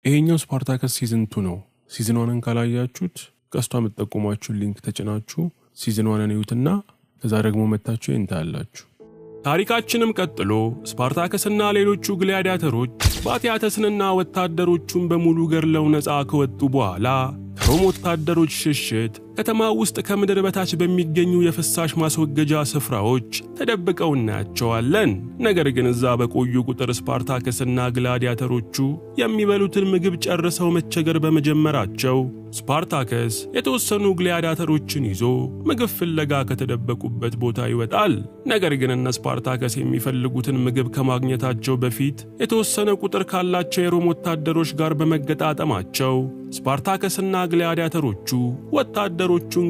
ይሄኛው ስፓርታከስ ሲዝን 2 ነው። ሲዝን 1ን ካላያችሁት ቀስቷ የምትጠቁማችሁ ሊንክ ተጭናችሁ ሲዝን 1ን እዩትና ከዛ ደግሞ መታችሁ እንታያላችሁ። ታሪካችንም ቀጥሎ ስፓርታከስና ሌሎቹ ግላዲያተሮች ባቲያተስንና ወታደሮቹን በሙሉ ገርለው ነፃ ከወጡ በኋላ ከሮም ወታደሮች ሽሽት ከተማ ውስጥ ከምድር በታች በሚገኙ የፍሳሽ ማስወገጃ ስፍራዎች ተደብቀው እናያቸዋለን። ነገር ግን እዛ በቆዩ ቁጥር ስፓርታከስና ግላዲያተሮቹ የሚበሉትን ምግብ ጨርሰው መቸገር በመጀመራቸው ስፓርታከስ የተወሰኑ ግላዲያተሮችን ይዞ ምግብ ፍለጋ ከተደበቁበት ቦታ ይወጣል። ነገር ግን እነ ስፓርታከስ የሚፈልጉትን ምግብ ከማግኘታቸው በፊት የተወሰነ ቁጥር ካላቸው የሮም ወታደሮች ጋር በመገጣጠማቸው ስፓርታከስና ግላዲያተሮቹ ወታደሮቹን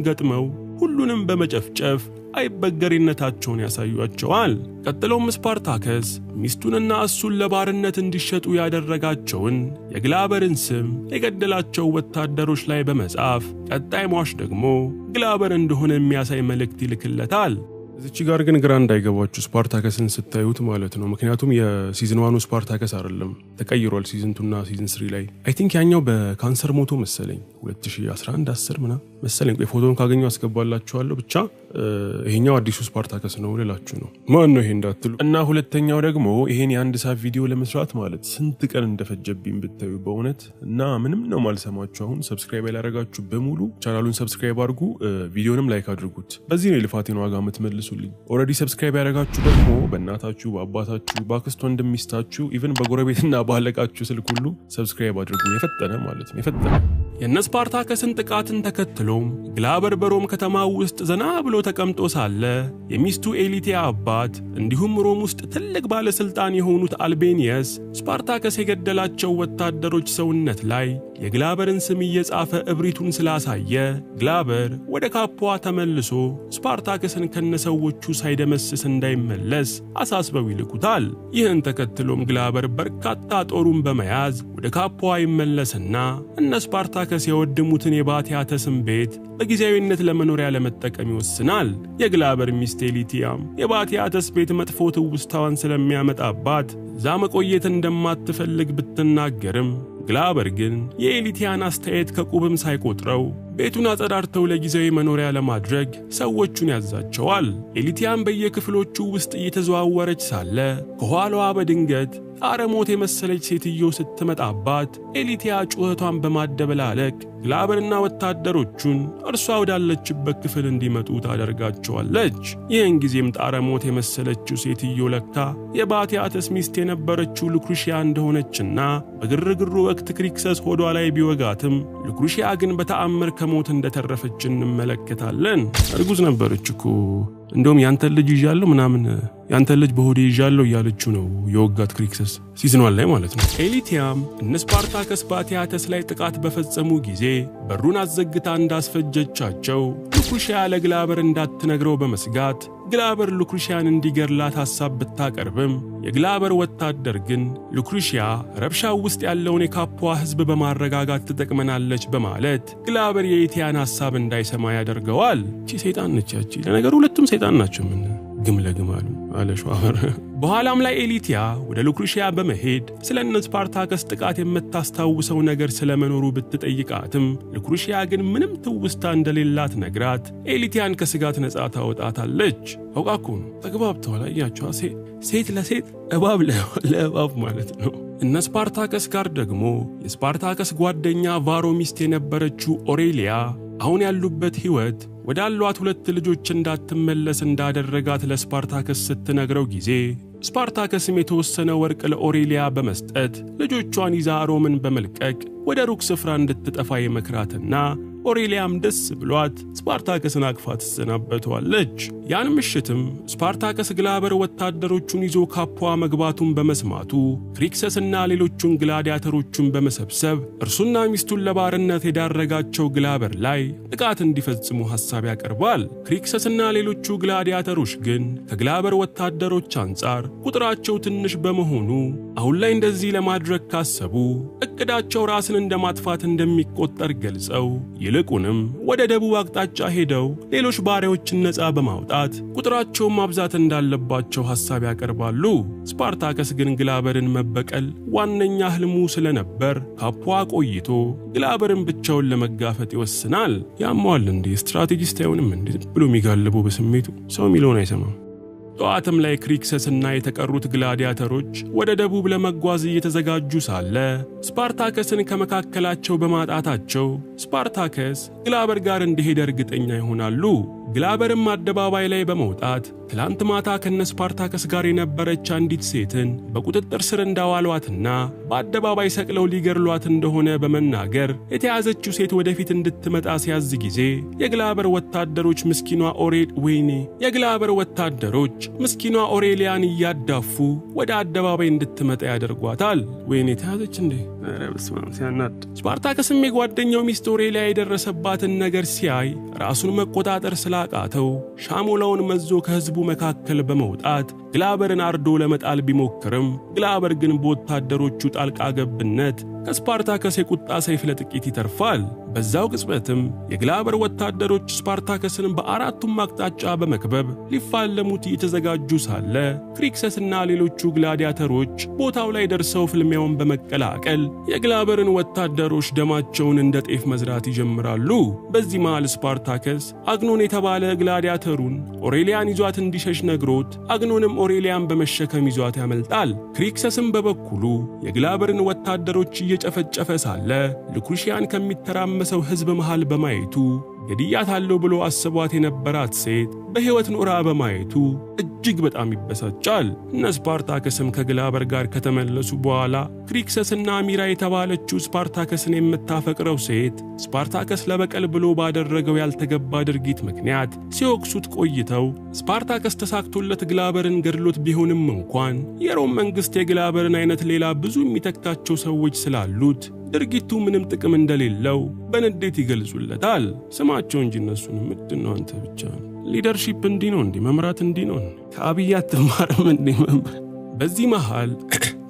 ገጥመው ሁሉንም በመጨፍጨፍ አይበገሪነታቸውን ያሳዩአቸዋል። ቀጥሎም ስፓርታከስ ሚስቱንና እሱን ለባርነት እንዲሸጡ ያደረጋቸውን የግላበርን ስም የገደላቸው ወታደሮች ላይ በመጻፍ ቀጣይ ሟች ደግሞ ግላበር እንደሆነ የሚያሳይ መልእክት ይልክለታል። እዚች ጋር ግን ግራ እንዳይገባችሁ ስፓርታከስን ስታዩት ማለት ነው። ምክንያቱም የሲዝን 1 ስፓርታከስ አይደለም ተቀይሯል። ሲዝን 2 እና ሲዝን 3 ላይ አይ ቲንክ ያኛው በካንሰር ሞቶ መሰለኝ 2011 10 ምናምን መሰለኝ። ፎቶውን ካገኘው አስገባላችኋለሁ። ብቻ ይሄኛው አዲሱ ስፓርታከስ ነው ልላችሁ ነው። ማን ነው ይሄ እንዳትሉ። እና ሁለተኛው ደግሞ ይሄን የአንድ ሰዓት ቪዲዮ ለመስራት ማለት ስንት ቀን እንደፈጀብኝ ብታዩ በእውነት እና ምንም ነው ማልሰማችሁ። አሁን ሰብስክራይብ ያላረጋችሁ በሙሉ ቻናሉን ሰብስክራይብ አድርጉ፣ ቪዲዮንም ላይክ አድርጉት። በዚህ ነው የልፋቴን ዋጋ የምትመልሱልኝ። ኦሬዲ ሰብስክራይብ ያረጋችሁ ደግሞ በእናታችሁ፣ በአባታችሁ፣ በአክስት ወንድም ሚስታችሁ፣ ኢቭን በጎረቤትና ባለቃችሁ ስልክ ሁሉ ሰብስክራይብ አድርጉ። የፈጠነ ማለት ነው የፈጠነ። የነ ስፓርታከስን ጥቃትን ተከትሎም ግላበር በሮም ከተማ ውስጥ ዘና ብሎ ተቀምጦ ሳለ የሚስቱ ኤሊቲያ አባት እንዲሁም ሮም ውስጥ ትልቅ ባለስልጣን የሆኑት አልቤኒየስ ስፓርታከስ የገደላቸው ወታደሮች ሰውነት ላይ የግላበርን ስም እየጻፈ እብሪቱን ስላሳየ ግላበር ወደ ካፖዋ ተመልሶ ስፓርታከስን ከነሰዎቹ ሳይደመስስ እንዳይመለስ አሳስበው ይልኩታል። ይህን ተከትሎም ግላበር በርካታ ጦሩን በመያዝ ወደ ካፖዋ ይመለስና እነ ስፓርታከስ የወደሙትን የባቲያተስን ቤት በጊዜያዊነት ለመኖሪያ ለመጠቀም ይወስናል። የግላበር ሚስት ኤሊቲያም የባቲያተስ ቤት መጥፎ ትውስታዋን ስለሚያመጣባት እዛ መቆየት እንደማትፈልግ ብትናገርም ግላበር ግን የኤሊቲያን አስተያየት ከቁብም ሳይቆጥረው ቤቱን አጸዳርተው ለጊዜያዊ መኖሪያ ለማድረግ ሰዎቹን ያዛቸዋል። ኤሊቲያን በየክፍሎቹ ውስጥ እየተዘዋወረች ሳለ ከኋላዋ በድንገት ጣረሞት የመሰለች ሴትዮ ስትመጣባት ኤሊቲያ ጩኸቷን በማደበላለቅ ግላበርና ወታደሮቹን እርሷ ወዳለችበት ክፍል እንዲመጡ ታደርጋቸዋለች። ይህን ጊዜም ጣረሞት የመሰለችው ሴትዮ ለካ የባቲያተስ ሚስት የነበረችው ሉክሩሺያ እንደሆነችና በግርግሩ ወቅት ክሪክሰስ ሆዷ ላይ ቢወጋትም ሉክሩሺያ ግን በተአምር ከሞት እንደተረፈች እንመለከታለን። እርጉዝ ነበረች እኮ። እንደውም ያንተን ልጅ ይዣለሁ ምናምን ያንተን ልጅ በሆዴ ይዣለሁ እያለችው ነው የወጋት ክሪክሰስ ሲዝን 1 ላይ ማለት ነው። ኤሊቲያም እነ ስፓርታከስ ባቲያተስ ላይ ጥቃት በፈጸሙ ጊዜ በሩን አዘግታ እንዳስፈጀቻቸው ሉክሩሺያ ለግላበር እንዳትነግረው በመስጋት ግላበር ሉክሩሺያን እንዲገርላት ሐሳብ ብታቀርብም የግላበር ወታደር ግን ሉክሩሺያ ረብሻው ውስጥ ያለውን የካፖዋ ሕዝብ በማረጋጋት ትጠቅመናለች በማለት ግላበር የኤሊቲያን ሐሳብ እንዳይሰማ ያደርገዋል። እቺ ሰይጣን ነች ያቺ። ለነገሩ ሁለቱም ሰይጣን ናቸው። ምን ግም ለግማሉ አለሽዋር። በኋላም ላይ ኤሊቲያ ወደ ሉክሩሺያ በመሄድ ስለ እነ ስፓርታከስ ጥቃት የምታስታውሰው ነገር ስለመኖሩ ብትጠይቃትም ሉክሩሺያ ግን ምንም ትውስታ እንደሌላት ነግራት ኤሊቲያን ከስጋት ነፃ ታወጣታለች። አውቃኩ ነው ተግባብተዋል። አያቸዋ ሴት ለሴት እባብ ለእባብ ማለት ነው። እነ ስፓርታከስ ጋር ደግሞ የስፓርታከስ ጓደኛ ቫሮ ሚስት የነበረችው ኦሬሊያ አሁን ያሉበት ሕይወት ወዳሏት 2 ልጆች እንዳትመለስ እንዳደረጋት ለስፓርታከስ ስትነግረው ጊዜ ስፓርታከስም የተወሰነ ወርቅ ለኦሬሊያ በመስጠት ልጆቿን ይዛ ሮምን በመልቀቅ ወደ ሩቅ ስፍራ እንድትጠፋ የመክራትና ኦሬሊያም ደስ ብሏት ስፓርታከስን አቅፋ ትሰናበተዋለች። ያን ምሽትም ስፓርታከስ ግላበር ወታደሮቹን ይዞ ካፖዋ መግባቱን በመስማቱ ክሪክሰስና ሌሎቹን ግላዲያተሮቹን በመሰብሰብ እርሱና ሚስቱን ለባርነት የዳረጋቸው ግላበር ላይ ጥቃት እንዲፈጽሙ ሐሳብ ያቀርባል። ክሪክሰስና ሌሎቹ ግላዲያተሮች ግን ከግላበር ወታደሮች አንጻር ቁጥራቸው ትንሽ በመሆኑ አሁን ላይ እንደዚህ ለማድረግ ካሰቡ እቅዳቸው ራስን እንደማጥፋት እንደሚቆጠር ገልጸው ይልቁንም ወደ ደቡብ አቅጣጫ ሄደው ሌሎች ባሪያዎችን ነፃ በማውጣት ቁጥራቸውን ማብዛት እንዳለባቸው ሐሳብ ያቀርባሉ። ስፓርታከስ ግን ግላበርን መበቀል ዋነኛ ህልሙ ስለነበር ካፖዋ ቆይቶ ግላበርን ብቻውን ለመጋፈጥ ይወስናል። ያሟል እንዴ ስትራቴጂስት አይሆንም እንዴ ብሎ የሚጋልበው በስሜቱ ሰው ሚሊዮን አይሰማም። ጠዋትም ላይ ክሪክሰስና የተቀሩት ግላዲያተሮች ወደ ደቡብ ለመጓዝ እየተዘጋጁ ሳለ ስፓርታከስን ከመካከላቸው በማጣታቸው ስፓርታከስ ግላበር ጋር እንደሄደ እርግጠኛ ይሆናሉ። ግላበርም አደባባይ ላይ በመውጣት ትላንት ማታ ከነስፓርታከስ ጋር የነበረች አንዲት ሴትን በቁጥጥር ስር እንዳዋሏትና በአደባባይ ሰቅለው ሊገርሏት እንደሆነ በመናገር የተያዘችው ሴት ወደፊት እንድትመጣ ሲያዝ ጊዜ የግላበር ወታደሮች ምስኪኗ ኦሬሊያን እያዳፉ ወደ አደባባይ እንድትመጣ ያደርጓታል። ወይኔ ተያዘች እንዴ! ኧረ በስመ አብ ሲያናድ። ስፓርታከስም የጓደኛው ሚስት ኦሬሊያ የደረሰባትን ነገር ሲያይ ራሱን መቆጣጠር ስላቃተው ሻሞላውን መዞ ከህዝቡ መካከል በመውጣት ግላበርን አርዶ ለመጣል ቢሞክርም ግላበር ግን በወታደሮቹ ጣልቃ ገብነት ከስፓርታከስ የቁጣ ሰይፍ ለጥቂት ይተርፋል። በዛው ቅጽበትም የግላበር ወታደሮች ስፓርታከስን በአራቱም አቅጣጫ በመክበብ ሊፋለሙት እየተዘጋጁ ሳለ ክሪክሰስና ሌሎቹ ግላዲያተሮች ቦታው ላይ ደርሰው ፍልሚያውን በመቀላቀል የግላበርን ወታደሮች ደማቸውን እንደ ጤፍ መዝራት ይጀምራሉ። በዚህ መሃል ስፓርታከስ አግኖን የተባለ ግላዲያተሩን ኦሬሊያን ይዟት እንዲሸሽ ነግሮት አግኖንም ኦሬሊያን በመሸከም ይዟት ያመልጣል። ክሪክሰስም በበኩሉ የግላበርን ወታደሮች እየጨፈጨፈ ሳለ ሉኩሽያን ከሚተራመሰው ህዝብ መሃል በማየቱ ገድያታለሁ ብሎ አስቧት የነበራት ሴት በሕይወት ኖራ በማየቱ እጅግ በጣም ይበሳጫል። ስፓርታከስም ከግላበር ጋር ከተመለሱ በኋላ ክሪክሰስና ሚራ የተባለችው ስፓርታከስን የምታፈቅረው ሴት ስፓርታከስ ለበቀል ብሎ ባደረገው ያልተገባ ድርጊት ምክንያት ሲወቅሱት ቆይተው ስፓርታከስ ተሳክቶለት ግላበርን ገድሎት ቢሆንም እንኳን የሮም መንግስት የግላበርን አይነት ሌላ ብዙ የሚተካቸው ሰዎች ስላሉት ድርጊቱ ምንም ጥቅም እንደሌለው በንዴት ይገልጹለታል። ስማቸው እንጂ እነሱን ምንድነው አንተ ብቻ ሊደርሺፕ እንዲህ ነው እንዴ? መምራት እንዲህ ነው? ከአብይ አትማርም እንዴ?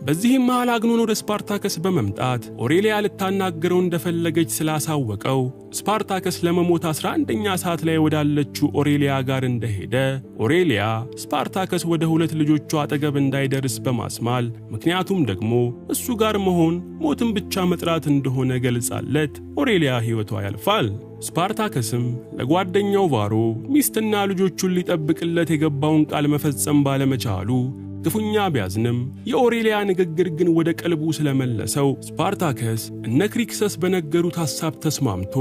በዚህም መሃል አግኖን ወደ ስፓርታከስ በመምጣት ኦሬሊያ ልታናገረው እንደፈለገች ስላሳወቀው ስፓርታከስ ለመሞት 11ኛ ሰዓት ላይ ወዳለችው ኦሬሊያ ጋር እንደሄደ ኦሬሊያ ስፓርታከስ ወደ ሁለት ልጆቿ አጠገብ እንዳይደርስ በማስማል ምክንያቱም ደግሞ እሱ ጋር መሆን ሞትን ብቻ መጥራት እንደሆነ ገልጻለት ኦሬሊያ ሕይወቷ ያልፋል። ስፓርታከስም ለጓደኛው ቫሮ ሚስትና ልጆቹን ሊጠብቅለት የገባውን ቃል መፈጸም ባለመቻሉ ክፉኛ ቢያዝንም የኦሬሊያ ንግግር ግን ወደ ቀልቡ ስለመለሰው ስፓርታከስ እነ ክሪክሰስ በነገሩት ሐሳብ ተስማምቶ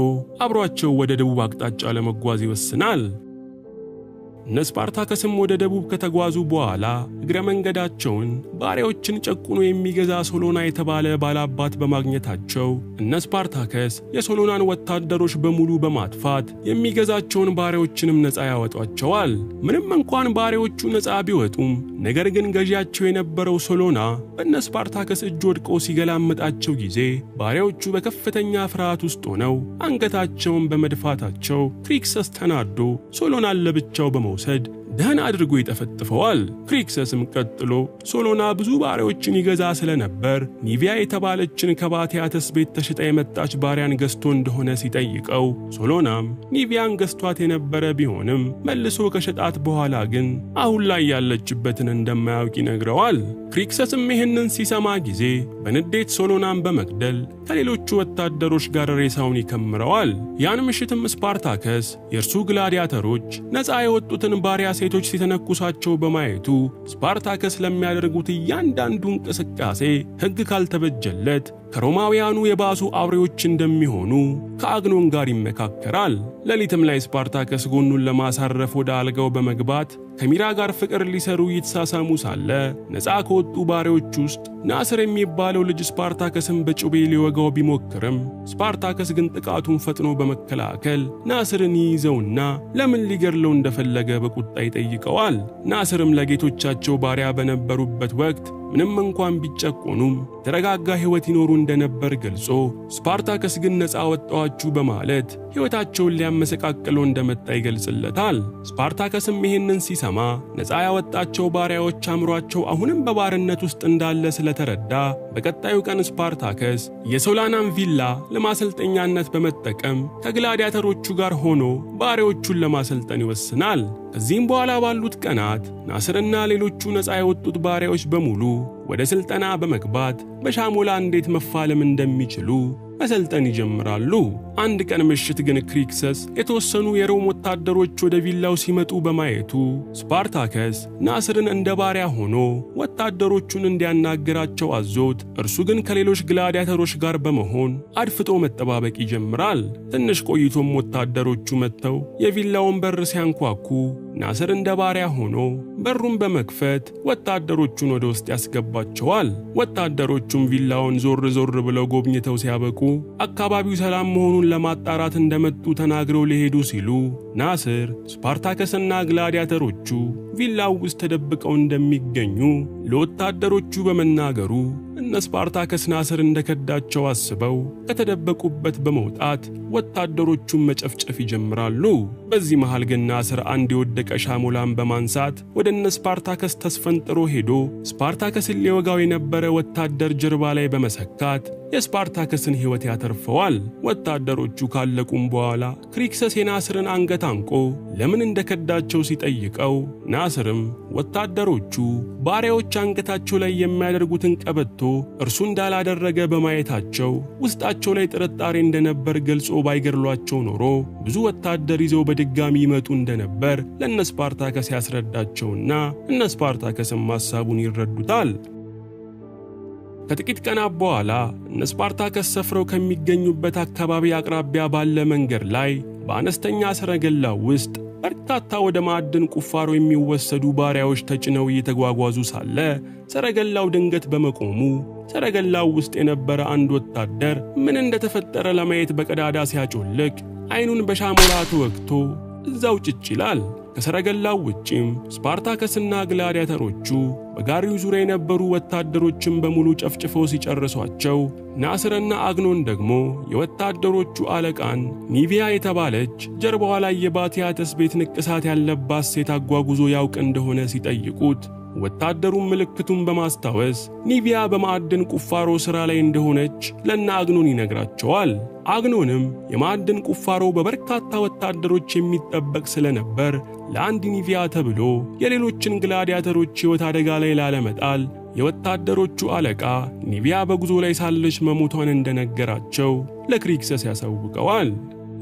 አብሯቸው ወደ ደቡብ አቅጣጫ ለመጓዝ ይወስናል። ስፓርታከስም ወደ ደቡብ ከተጓዙ በኋላ እግረ መንገዳቸውን ባሪያዎችን ጨቁኖ የሚገዛ ሶሎና የተባለ ባላባት በማግኘታቸው ስፓርታከስ የሶሎናን ወታደሮች በሙሉ በማጥፋት የሚገዛቸውን ባሪያዎችንም ነፃ ያወጧቸዋል። ምንም እንኳን ባሪያዎቹ ነፃ ቢወጡም ነገር ግን ገዢያቸው የነበረው ሶሎና ስፓርታከስ እጅ ወድቆ ሲገላመጣቸው ጊዜ ባሪያዎቹ በከፍተኛ ፍርሃት ውስጥ ሆነው አንገታቸውን በመድፋታቸው ክሪክሰስ ተናዶ ሶሎናን ለብቻው በመውሰድ ደህና አድርጎ ይጠፈጥፈዋል። ክሪክሰስም ቀጥሎ ሶሎና ብዙ ባሪያዎችን ይገዛ ስለነበር ኒቪያ የተባለችን ከባቲያተስ ቤት ተሽጣ የመጣች ባሪያን ገዝቶ እንደሆነ ሲጠይቀው ሶሎናም ኒቪያን ገዝቷት የነበረ ቢሆንም መልሶ ከሸጣት በኋላ ግን አሁን ላይ ያለችበትን እንደማያውቅ ይነግረዋል። ክሪክሰስም ይህንን ሲሰማ ጊዜ በንዴት ሶሎናን በመግደል ከሌሎቹ ወታደሮች ጋር ሬሳውን ይከምረዋል። ያን ምሽትም ስፓርታከስ የእርሱ ግላዲያተሮች ነፃ የወጡትን ባሪያ ሴቶች ሲተነኩሳቸው በማየቱ ስፓርታከስ ለሚያደርጉት እያንዳንዱ እንቅስቃሴ ሕግ ካልተበጀለት ከሮማውያኑ የባሱ አውሬዎች እንደሚሆኑ ከአግኖን ጋር ይመካከራል። ሌሊትም ላይ ስፓርታከስ ጎኑን ለማሳረፍ ወደ አልጋው በመግባት ከሚራ ጋር ፍቅር ሊሰሩ ይተሳሳሙ ሳለ ነፃ ከወጡ ባሪያዎች ውስጥ ናስር የሚባለው ልጅ ስፓርታከስን በጩቤ ሊወጋው ቢሞክርም ስፓርታከስ ግን ጥቃቱን ፈጥኖ በመከላከል ናስርን ይይዘውና ለምን ሊገድለው እንደፈለገ በቁጣ ይጠይቀዋል። ናስርም ለጌቶቻቸው ባሪያ በነበሩበት ወቅት ምንም እንኳን ቢጨቆኑም ተረጋጋ ሕይወት ይኖሩ እንደነበር ገልጾ ስፓርታከስ ግን ነፃ ወጣዋችሁ በማለት ሕይወታቸውን ሊያመሰቃቅለው እንደመጣ ይገልጽለታል። ስፓርታከስም ይህንን ሲሰማ ነፃ ያወጣቸው ባሪያዎች አምሯቸው አሁንም በባርነት ውስጥ እንዳለ ስለተረዳ በቀጣዩ ቀን ስፓርታከስ የሶላናን ቪላ ለማሰልጠኛነት በመጠቀም ከግላዲያተሮቹ ጋር ሆኖ ባሪያዎቹን ለማሰልጠን ይወስናል። ከዚህም በኋላ ባሉት ቀናት ናስርና ሌሎቹ ነፃ የወጡት ባሪያዎች በሙሉ ወደ ስልጠና በመግባት በሻሞላ እንዴት መፋለም እንደሚችሉ መሰልጠን ይጀምራሉ። አንድ ቀን ምሽት ግን ክሪክሰስ የተወሰኑ የሮም ወታደሮች ወደ ቪላው ሲመጡ በማየቱ ስፓርታከስ ናስርን እንደ ባሪያ ሆኖ ወታደሮቹን እንዲያናግራቸው አዞት፣ እርሱ ግን ከሌሎች ግላዲያተሮች ጋር በመሆን አድፍጦ መጠባበቅ ይጀምራል። ትንሽ ቆይቶም ወታደሮቹ መጥተው የቪላውን በር ሲያንኳኩ ናስር እንደ ባሪያ ሆኖ በሩን በመክፈት ወታደሮቹን ወደ ውስጥ ያስገባቸዋል። ወታደሮቹም ቪላውን ዞር ዞር ብለው ጎብኝተው ሲያበቁ አካባቢው ሰላም መሆኑን ለማጣራት እንደመጡ ተናግረው ሊሄዱ ሲሉ ናስር ስፓርታከስና ግላዲያተሮቹ ቪላው ውስጥ ተደብቀው እንደሚገኙ ለወታደሮቹ በመናገሩ እነ ስፓርታከስ ናስር እንደከዳቸው አስበው ከተደበቁበት በመውጣት ወታደሮቹን መጨፍጨፍ ይጀምራሉ። በዚህ መሃል ግን ናስር አንድ የወደቀ ሻሞላን በማንሳት ወደ እነ ስፓርታከስ ተስፈንጥሮ ሄዶ ስፓርታከስን ሊወጋው የነበረ ወታደር ጀርባ ላይ በመሰካት የስፓርታከስን ሕይወት ያተርፈዋል። ወታደሮቹ ካለቁም በኋላ ክሪክሰስ የናስርን አንገት አንቆ ለምን እንደከዳቸው ሲጠይቀው ናስርም ወታደሮቹ ባሪያዎች አንገታቸው ላይ የሚያደርጉትን ቀበቶ እርሱ እንዳላደረገ በማየታቸው ውስጣቸው ላይ ጥርጣሬ እንደነበር ገልጾ ባይገድሏቸው ኖሮ ብዙ ወታደር ይዘው በድጋሚ ይመጡ እንደነበር ለእነ ስፓርታከስ ያስረዳቸውና እነ ስፓርታከስም ሐሳቡን ይረዱታል። ከጥቂት ቀናት በኋላ እነ ስፓርታከስ ሰፍረው ከሚገኙበት አካባቢ አቅራቢያ ባለ መንገድ ላይ በአነስተኛ ሰረገላ ውስጥ በርካታ ወደ ማዕድን ቁፋሮ የሚወሰዱ ባሪያዎች ተጭነው እየተጓጓዙ ሳለ ሰረገላው ድንገት በመቆሙ ሰረገላው ውስጥ የነበረ አንድ ወታደር ምን እንደተፈጠረ ለማየት በቀዳዳ ሲያጮልቅ አይኑን በሻሞላ ተወግቶ እዛው ጭጭ ይላል። ከሰረገላው ውጪም ስፓርታከስና ግላዲያተሮቹ በጋሪው ዙሪያ የነበሩ ወታደሮችን በሙሉ ጨፍጭፈው ሲጨርሷቸው ናስርና አግኖን ደግሞ የወታደሮቹ አለቃን ኒቪያ የተባለች ጀርባዋ ላይ የባቲያተስ ቤት ንቅሳት ያለባት ሴት አጓጉዞ ያውቅ እንደሆነ ሲጠይቁት ወታደሩን ምልክቱን በማስታወስ ኒቪያ በማዕድን ቁፋሮ ሥራ ላይ እንደሆነች ለና አግኖን ይነግራቸዋል። አግኖንም የማዕድን ቁፋሮ በበርካታ ወታደሮች የሚጠበቅ ስለነበር ለአንድ ኒቪያ ተብሎ የሌሎችን ግላዲያተሮች ሕይወት አደጋ ላይ ላለመጣል የወታደሮቹ አለቃ ኒቪያ በጉዞ ላይ ሳለች መሞቷን እንደነገራቸው ለክሪክሰስ ያሳውቀዋል።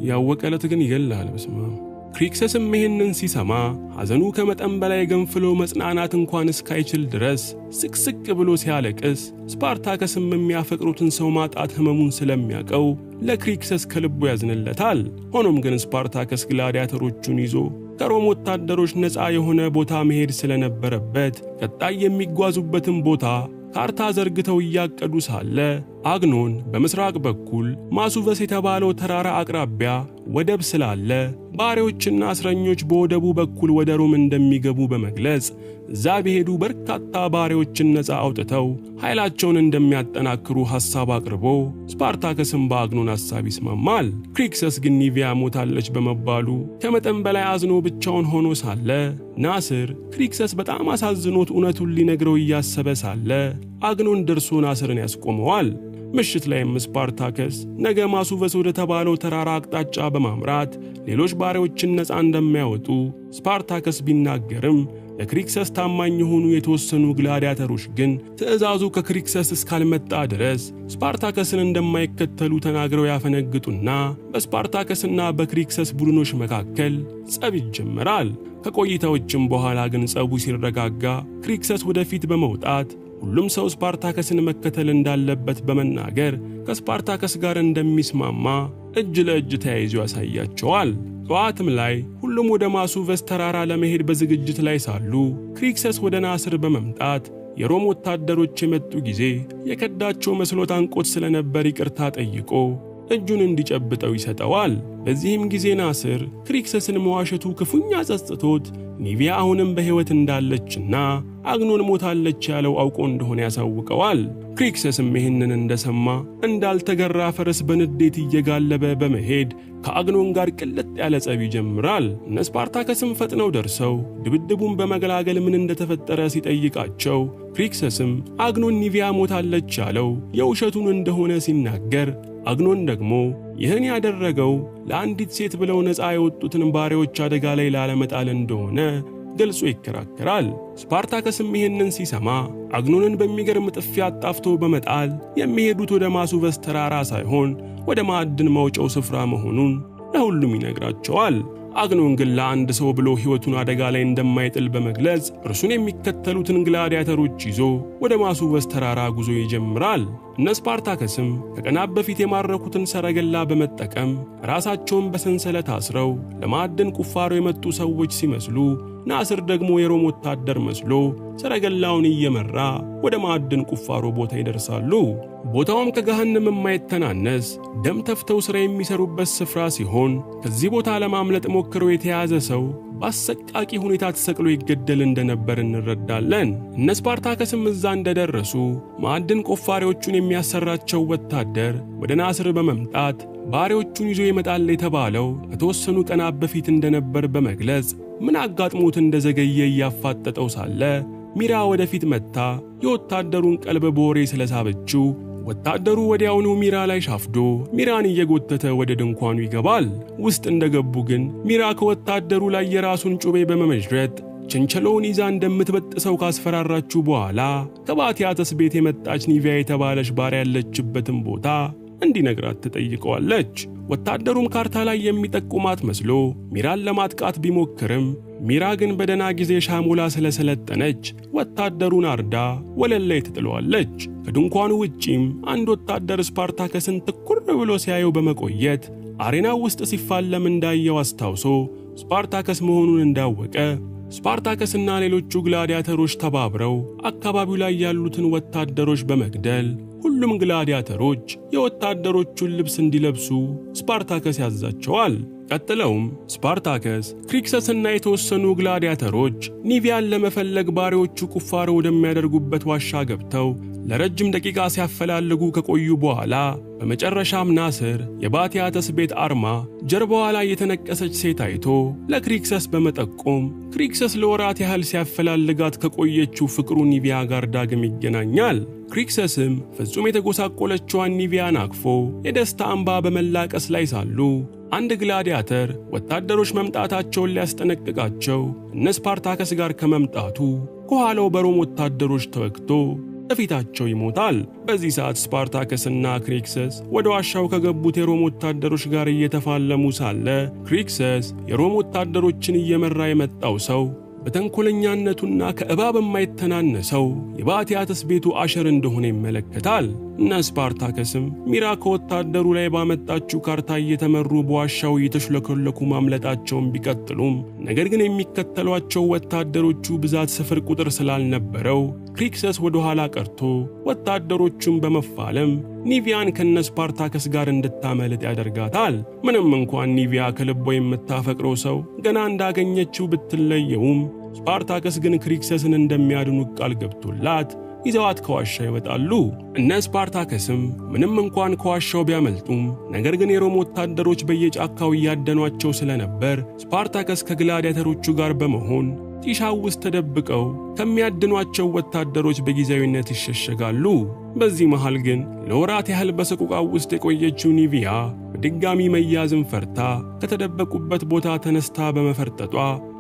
ያወቀለት ግን ይገላል። በስመ አብ። ክሪክሰስም ይህንን ሲሰማ ሐዘኑ ከመጠን በላይ ገንፍሎ መጽናናት እንኳን እስካይችል ድረስ ስቅስቅ ብሎ ሲያለቅስ ስፓርታከስም የሚያፈቅሩትን ሰው ማጣት ህመሙን ስለሚያውቀው ለክሪክሰስ ከልቡ ያዝንለታል። ሆኖም ግን ስፓርታከስ ግላዲያተሮቹን ይዞ ከሮም ወታደሮች ነፃ የሆነ ቦታ መሄድ ስለነበረበት ቀጣይ የሚጓዙበትን ቦታ ካርታ ዘርግተው እያቀዱ ሳለ አግኖን በምስራቅ በኩል ማሱቨስ የተባለው ተራራ አቅራቢያ ወደብ ስላለ ባሪያዎችና እስረኞች በወደቡ በኩል ወደ ሮም እንደሚገቡ በመግለጽ እዛ ቢሄዱ በርካታ ባሪያዎችን ነፃ አውጥተው ኃይላቸውን እንደሚያጠናክሩ ሐሳብ አቅርቦ ስፓርታከስም በአግኖን ሐሳብ ይስማማል። ክሪክሰስ ግን ኒቪያ ሞታለች በመባሉ ከመጠን በላይ አዝኖ ብቻውን ሆኖ ሳለ ናስር ክሪክሰስ በጣም አሳዝኖት እውነቱን ሊነግረው እያሰበ ሳለ አግኖን ደርሶ ናስርን ያስቆመዋል። ምሽት ላይም ስፓርታከስ ነገ ማሱቨስ ወደ ተባለው ተራራ አቅጣጫ በማምራት ሌሎች ባሪያዎችን ነፃ እንደሚያወጡ ስፓርታከስ ቢናገርም ለክሪክሰስ ታማኝ የሆኑ የተወሰኑ ግላዲያተሮች ግን ትዕዛዙ ከክሪክሰስ እስካልመጣ ድረስ ስፓርታከስን እንደማይከተሉ ተናግረው ያፈነግጡና በስፓርታከስና በክሪክሰስ ቡድኖች መካከል ጸብ ይጀምራል። ከቆይታዎችም በኋላ ግን ጸቡ ሲረጋጋ ክሪክሰስ ወደፊት በመውጣት ሁሉም ሰው ስፓርታከስን መከተል እንዳለበት በመናገር ከስፓርታከስ ጋር እንደሚስማማ እጅ ለእጅ ተያይዞ ያሳያቸዋል። ጠዋትም ላይ ሁሉም ወደ ማሱቨስ ተራራ ለመሄድ በዝግጅት ላይ ሳሉ ክሪክሰስ ወደ ናስር በመምጣት የሮም ወታደሮች የመጡ ጊዜ የከዳቸው መስሎት አንቆት ስለነበር ይቅርታ ጠይቆ እጁን እንዲጨብጠው ይሰጠዋል። በዚህም ጊዜ ናስር ክሪክሰስን መዋሸቱ ክፉኛ ጸጽቶት ኒቪያ አሁንም በሕይወት እንዳለችና አግኖን ሞታለች ያለው አውቆ እንደሆነ ያሳውቀዋል። ክሪክሰስም ይህንን እንደሰማ እንዳልተገራ ፈረስ በንዴት እየጋለበ በመሄድ ከአግኖን ጋር ቅልጥ ያለ ጸብ ይጀምራል። እነ ስፓርታከስም ፈጥነው ደርሰው ድብድቡን በመገላገል ምን እንደተፈጠረ ሲጠይቃቸው ክሪክሰስም አግኖን ኒቪያ ሞታለች ያለው የውሸቱን እንደሆነ ሲናገር አግኖን ደግሞ ይህን ያደረገው ለአንዲት ሴት ብለው ነፃ የወጡትን ባሪያዎች አደጋ ላይ ላለመጣል እንደሆነ ገልጾ ይከራከራል። ስፓርታከስም ይህንን ሲሰማ አግኖንን በሚገርም ጥፊ አጣፍቶ በመጣል የሚሄዱት ወደ ማሱቨስ ተራራ ሳይሆን ወደ ማዕድን ማውጫው ስፍራ መሆኑን ለሁሉም ይነግራቸዋል። አግኖን ግን ለአንድ ሰው ብሎ ሕይወቱን አደጋ ላይ እንደማይጥል በመግለጽ እርሱን የሚከተሉትን ግላዲያተሮች ይዞ ወደ ማሱቨስ ተራራ ጉዞ ይጀምራል። እነ ስፓርታከስም ከቀናት በፊት የማረኩትን ሰረገላ በመጠቀም ራሳቸውን በሰንሰለት አስረው ለማዕድን ቁፋሮ የመጡ ሰዎች ሲመስሉ ናስር ደግሞ የሮም ወታደር መስሎ ሰረገላውን እየመራ ወደ ማዕድን ቁፋሮ ቦታ ይደርሳሉ። ቦታውም ከገሃነም የማይተናነስ ደም ተፍተው ሥራ የሚሰሩበት ስፍራ ሲሆን ከዚህ ቦታ ለማምለጥ ሞክረው የተያዘ ሰው በአሰቃቂ ሁኔታ ተሰቅሎ ይገደል እንደነበር እንረዳለን። እነ ስፓርታከስም እዛ እንደደረሱ ማዕድን ቆፋሪዎቹን የሚያሰራቸው ወታደር ወደ ናስር በመምጣት ባሪያዎቹን ይዞ ይመጣል የተባለው ከተወሰኑ ቀናት በፊት እንደነበር በመግለጽ ምን አጋጥሞት እንደዘገየ እያፋጠጠው ሳለ ሚራ ወደፊት መጥታ የወታደሩን ቀልብ በወሬ ስለሳበችው ወታደሩ ወዲያውኑ ሚራ ላይ ሻፍዶ ሚራን እየጎተተ ወደ ድንኳኑ ይገባል። ውስጥ እንደገቡ ግን ሚራ ከወታደሩ ላይ የራሱን ጩቤ በመመዥረት ቸንቸሎውን ይዛ እንደምትበጥሰው ካስፈራራችሁ በኋላ ከባቲያተስ ቤት የመጣች ኒቪያ የተባለች ባሪያ ያለችበትን ቦታ እንዲነግራት ትጠይቀዋለች። ወታደሩም ካርታ ላይ የሚጠቁማት መስሎ ሚራን ለማጥቃት ቢሞክርም ሚራ ግን በደና ጊዜ ሻሞላ ስለሰለጠነች ወታደሩን አርዳ ወለል ላይ ትጥለዋለች። ከድንኳኑ ውጪም አንድ ወታደር ስፓርታከስን ትኩር ብሎ ሲያየው በመቆየት አሬናው ውስጥ ሲፋለም እንዳየው አስታውሶ ስፓርታከስ መሆኑን እንዳወቀ ስፓርታከስና ሌሎቹ ግላዲያተሮች ተባብረው አካባቢው ላይ ያሉትን ወታደሮች በመግደል ሁሉም ግላዲያተሮች የወታደሮቹን ልብስ እንዲለብሱ ስፓርታከስ ያዛቸዋል። ቀጥለውም ስፓርታከስ ክሪክሰስና የተወሰኑ ግላዲያተሮች ኒቪያን ለመፈለግ ባሪያዎቹ ቁፋሮ ወደሚያደርጉበት ዋሻ ገብተው ለረጅም ደቂቃ ሲያፈላልጉ ከቆዩ በኋላ በመጨረሻም ናስር የባቲያተስ ቤት አርማ ጀርባዋ ላይ የተነቀሰች ሴት አይቶ ለክሪክሰስ በመጠቆም ክሪክሰስ ለወራት ያህል ሲያፈላልጋት ከቆየችው ፍቅሩ ኒቪያ ጋር ዳግም ይገናኛል። ክሪክሰስም ፍጹም የተጎሳቆለችዋን ኒቪያን አቅፎ የደስታ እንባ በመላቀስ ላይ ሳሉ አንድ ግላዲያተር ወታደሮች መምጣታቸውን ሊያስጠነቅቃቸው እነ ስፓርታከስ ጋር ከመምጣቱ ከኋላው በሮም ወታደሮች ተወግቶ በፊታቸው ይሞታል። በዚህ ሰዓት ስፓርታከስና ክሪክሰስ ወደ ዋሻው ከገቡት የሮም ወታደሮች ጋር እየተፋለሙ ሳለ ክሪክሰስ የሮም ወታደሮችን እየመራ የመጣው ሰው በተንኮለኛነቱና ከእባብ የማይተናነሰው የባቲያተስ ቤቱ አሸር እንደሆነ ይመለከታል። እነ ስፓርታከስም ሚራ ከወታደሩ ላይ ባመጣችው ካርታ እየተመሩ በዋሻው እየተሽለከለኩ ማምለጣቸውን ቢቀጥሉም ነገር ግን የሚከተሏቸው ወታደሮቹ ብዛት ስፍር ቁጥር ስላልነበረው ክሪክሰስ ወደ ኋላ ቀርቶ ወታደሮቹን በመፋለም ኒቪያን ከነ ስፓርታከስ ጋር እንድታመልጥ ያደርጋታል። ምንም እንኳን ኒቪያ ከልቧ የምታፈቅረው ሰው ገና እንዳገኘችው ብትለየውም ስፓርታከስ ግን ክሪክሰስን እንደሚያድኑ ቃል ገብቶላት ይዘዋት ከዋሻ ይወጣሉ። እነ ስፓርታከስም ምንም እንኳን ከዋሻው ቢያመልጡም ነገር ግን የሮም ወታደሮች በየጫካው እያደኗቸው ስለነበር ስፓርታከስ ከግላዲያተሮቹ ጋር በመሆን ጢሻው ውስጥ ተደብቀው ከሚያድኗቸው ወታደሮች በጊዜያዊነት ይሸሸጋሉ። በዚህ መሃል ግን ለወራት ያህል በሰቆቃው ውስጥ የቆየችው ኒቪያ በድጋሚ መያዝን ፈርታ ከተደበቁበት ቦታ ተነስታ በመፈርጠጧ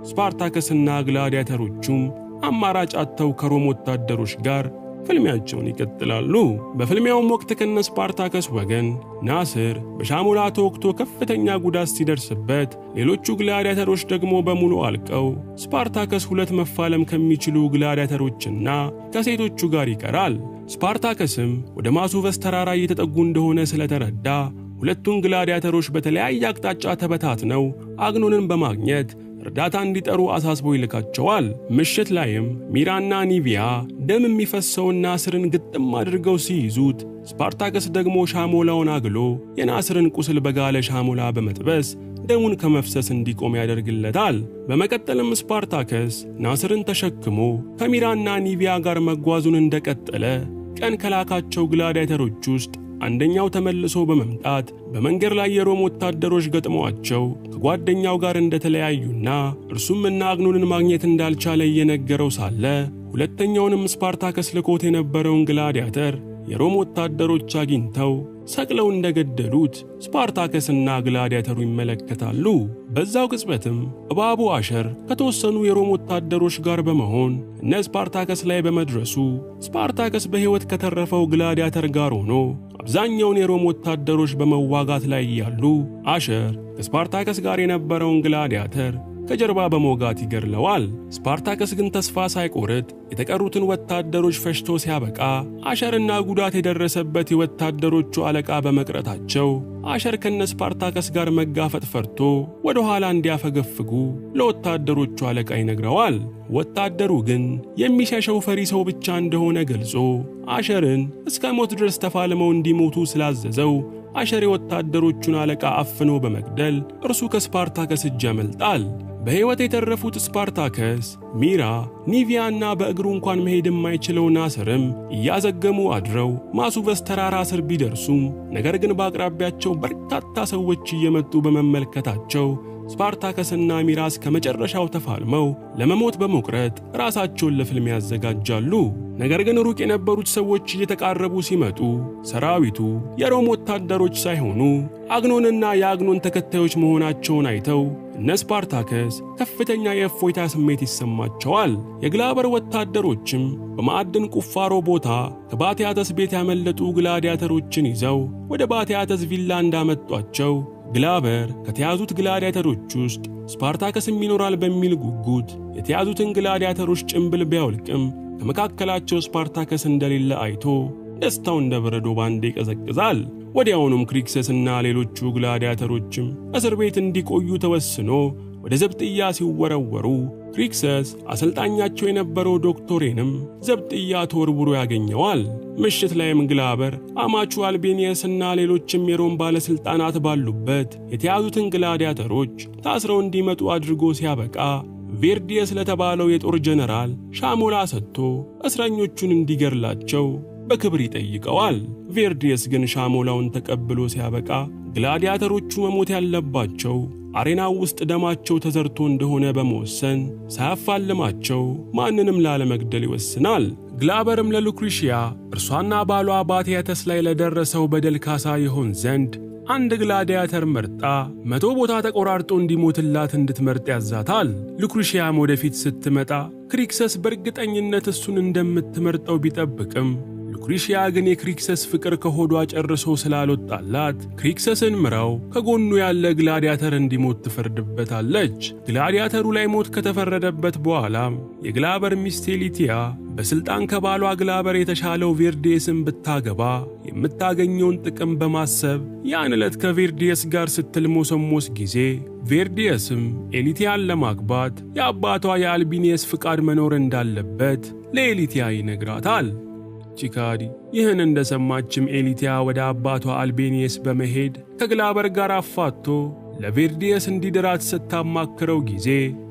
ስፓርታከስና ግላዲያተሮቹም አማራጭ አጥተው ከሮም ወታደሮች ጋር ፍልሚያቸውን ይቀጥላሉ። በፍልሚያውም ወቅት ከነ ስፓርታከስ ወገን ናስር በሻሞላ ተወግቶ ከፍተኛ ጉዳት ሲደርስበት፣ ሌሎቹ ግላዲያተሮች ደግሞ በሙሉ አልቀው ስፓርታከስ ሁለት መፋለም ከሚችሉ ግላዲያተሮችና ከሴቶቹ ጋር ይቀራል። ስፓርታከስም ወደ ማሱቨስ ተራራ እየተጠጉ እንደሆነ ስለተረዳ ሁለቱን ግላዲያተሮች በተለያየ አቅጣጫ ተበታትነው አግኖንን በማግኘት እርዳታ እንዲጠሩ አሳስቦ ይልካቸዋል። ምሽት ላይም ሚራና ኒቪያ ደም የሚፈሰውን ናስርን ግጥም አድርገው ሲይዙት ስፓርታከስ ደግሞ ሻሞላውን አግሎ የናስርን ቁስል በጋለ ሻሞላ በመጥበስ ደሙን ከመፍሰስ እንዲቆም ያደርግለታል። በመቀጠልም ስፓርታከስ ናስርን ተሸክሞ ከሚራና ኒቪያ ጋር መጓዙን እንደቀጠለ ቀን ከላካቸው ግላዲያተሮች ውስጥ አንደኛው ተመልሶ በመምጣት በመንገድ ላይ የሮም ወታደሮች ገጥመዋቸው ከጓደኛው ጋር እንደተለያዩና እርሱም እና አግኖንን ማግኘት እንዳልቻለ እየነገረው ሳለ ሁለተኛውንም ስፓርታከስ ልኮት የነበረውን ግላዲያተር የሮም ወታደሮች አግኝተው ሰቅለው እንደገደሉት ስፓርታከስና ግላዲያተሩ ይመለከታሉ። በዛው ቅጽበትም እባቡ አሸር ከተወሰኑ የሮም ወታደሮች ጋር በመሆን እነ ስፓርታከስ ላይ በመድረሱ ስፓርታከስ በሕይወት ከተረፈው ግላዲያተር ጋር ሆኖ አብዛኛውን የሮም ወታደሮች በመዋጋት ላይ ያሉ አሸር ከስፓርታከስ ጋር የነበረውን ግላዲያተር ከጀርባ በመውጋት ይገድለዋል። ስፓርታከስ ግን ተስፋ ሳይቆርጥ የተቀሩትን ወታደሮች ፈሽቶ ሲያበቃ አሸርና ጉዳት የደረሰበት የወታደሮቹ አለቃ በመቅረታቸው አሸር ከነ ስፓርታከስ ጋር መጋፈጥ ፈርቶ ወደ ኋላ እንዲያፈገፍጉ ለወታደሮቹ አለቃ ይነግረዋል። ወታደሩ ግን የሚሸሸው ፈሪ ሰው ብቻ እንደሆነ ገልጾ አሸርን እስከ ሞት ድረስ ተፋልመው እንዲሞቱ ስላዘዘው አሸር የወታደሮቹን አለቃ አፍኖ በመግደል እርሱ ከስፓርታከስ እጅ ያመልጣል። በሕይወት የተረፉት ስፓርታከስ፣ ሚራ፣ ኒቪያና በእግሩ እንኳን መሄድ የማይችለው ናስርም እያዘገሙ አድረው ማሱቨስ ተራራ ስር ቢደርሱም ነገር ግን በአቅራቢያቸው በርካታ ሰዎች እየመጡ በመመልከታቸው ስፓርታከስና ሚራስ ከመጨረሻው ተፋልመው ለመሞት በመቁረጥ ራሳቸውን ለፍልም ያዘጋጃሉ። ነገር ግን ሩቅ የነበሩት ሰዎች እየተቃረቡ ሲመጡ ሰራዊቱ የሮም ወታደሮች ሳይሆኑ አግኖንና የአግኖን ተከታዮች መሆናቸውን አይተው እነ ስፓርታከስ ከፍተኛ የእፎይታ ስሜት ይሰማቸዋል። የግላበር ወታደሮችም በማዕድን ቁፋሮ ቦታ ከባቲያተስ ቤት ያመለጡ ግላዲያተሮችን ይዘው ወደ ባቲያተስ ቪላ እንዳመጧቸው ግላበር ከተያዙት ግላዲያተሮች ውስጥ ስፓርታከስም ይኖራል በሚል ጉጉት የተያዙትን ግላዲያተሮች ጭምብል ቢያወልቅም ከመካከላቸው ስፓርታከስ እንደሌለ አይቶ ደስታው እንደ በረዶ ባንዴ ይቀዘቅዛል። ወዲያውኑም ክሪክሰስና ሌሎቹ ግላዲያተሮችም እስር ቤት እንዲቆዩ ተወስኖ ወደ ዘብጥያ ሲወረወሩ ክሪክሰስ አሰልጣኛቸው የነበረው ዶክቶሬንም ዘብጥያ ተወርውሮ ያገኘዋል። ምሽት ላይም ግላበር አማቹ አልቤኒየስና ሌሎችም የሮም ባለስልጣናት ባሉበት የተያዙትን ግላዲያተሮች ታስረው እንዲመጡ አድርጎ ሲያበቃ ቬርዲየስ ለተባለው የጦር ጀነራል ሻሞላ ሰጥቶ እስረኞቹን እንዲገርላቸው በክብር ይጠይቀዋል። ቬርዲየስ ግን ሻሞላውን ተቀብሎ ሲያበቃ ግላዲያተሮቹ መሞት ያለባቸው አሬናው ውስጥ ደማቸው ተዘርቶ እንደሆነ በመወሰን ሳያፋልማቸው ማንንም ላለመግደል ይወስናል። ግላበርም ለሉክሪሺያ እርሷና ባሏ ባቲያተስ ላይ ለደረሰው በደል ካሳ ይሆን ዘንድ አንድ ግላዲያተር መርጣ 100 ቦታ ተቆራርጦ እንዲሞትላት እንድትመርጥ ያዛታል። ሉክሪሺያም ወደፊት ስትመጣ ክሪክሰስ በእርግጠኝነት እሱን እንደምትመርጠው ቢጠብቅም ሉክሪሺያ ግን የክሪክሰስ ፍቅር ከሆዷ ጨርሶ ስላልወጣላት ክሪክሰስን ምራው ከጎኑ ያለ ግላዲያተር እንዲሞት ትፈርድበታለች። ግላዲያተሩ ላይ ሞት ከተፈረደበት በኋላም የግላበር ሚስት ኤሊቲያ በስልጣን ከባሏ ግላበር የተሻለው ቬርዲየስን ብታገባ የምታገኘውን ጥቅም በማሰብ ያን ዕለት ከቬርዲየስ ጋር ስትልሞሰሞስ ጊዜ ቬርዲየስም ኤሊቲያን ለማግባት የአባቷ የአልቢኒየስ ፍቃድ መኖር እንዳለበት ለኤሊቲያ ይነግራታል። ቺካዲ ይህን እንደሰማችም ኤሊቲያ ወደ አባቷ አልቤኒየስ በመሄድ ከግላበር ጋር አፋቶ ለቬርዲየስ እንዲድራት ስታማክረው ጊዜ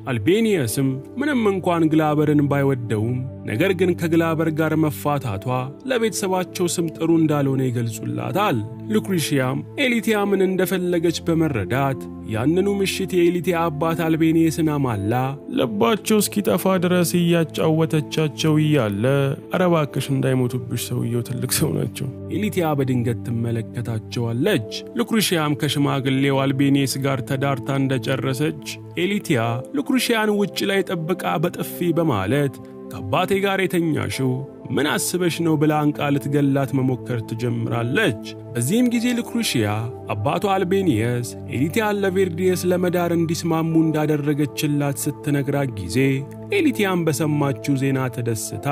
አልቤኒየስም ምንም እንኳን ግላበርን ባይወደውም ነገር ግን ከግላበር ጋር መፋታቷ ለቤተሰባቸው ስም ጥሩ እንዳልሆነ ይገልጹላታል። ሉክሪሺያም ኤሊቲያ ምን እንደፈለገች በመረዳት ያንኑ ምሽት የኤሊቲያ አባት አልቤኒየስን አማላ ልባቸው እስኪጠፋ ድረስ እያጫወተቻቸው እያለ ኧረ እባክሽ እንዳይሞቱብሽ፣ ሰውየው ትልቅ ሰው ናቸው። ኤሊቲያ በድንገት ትመለከታቸዋለች። ሉክሪሺያም ከሽማግሌው አልቤኒየስ ጋር ተዳርታ እንደጨረሰች ኤሊቲያ ሉክሪሺያን ውጭ ላይ ጠብቃ በጥፊ በማለት ከአባቴ ጋር የተኛሽው ምን አስበሽ ነው ብላ አንቃ ልትገላት መሞከር ትጀምራለች። በዚህም ጊዜ ሉክሪሺያ አባቷ አልቤኒየስ ኤሊቲያን ለቬርዲየስ ለመዳር እንዲስማሙ እንዳደረገችላት ስትነግራት ጊዜ ኤሊቲያን በሰማችው ዜና ተደስታ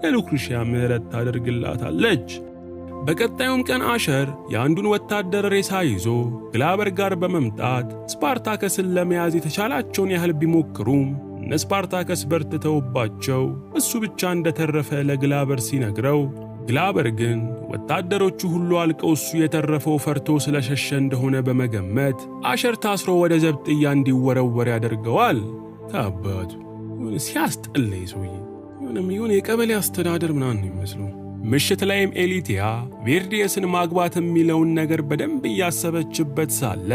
ለሉክሪሺያ ምሕረት ታደርግላታለች። በቀጣዩም ቀን አሸር የአንዱን ወታደር ሬሳ ይዞ ግላበር ጋር በመምጣት ስፓርታከስን ለመያዝ የተቻላቸውን ያህል ቢሞክሩም ስፓርታከስ በርትተውባቸው እሱ ብቻ እንደተረፈ ለግላበር ሲነግረው ግላበር ግን ወታደሮቹ ሁሉ አልቀው እሱ የተረፈው ፈርቶ ስለሸሸ እንደሆነ በመገመት አሸር ታስሮ ወደ ዘብጥያ እንዲወረወር ያደርገዋል። ታባቱ ሲያስጠላ ሰውዬ የቀበሌ አስተዳደር ምናምን ነው የሚመስለው። ምሽት ላይም ኤሊቲያ ቬርዲየስን ማግባት የሚለውን ነገር በደንብ እያሰበችበት ሳለ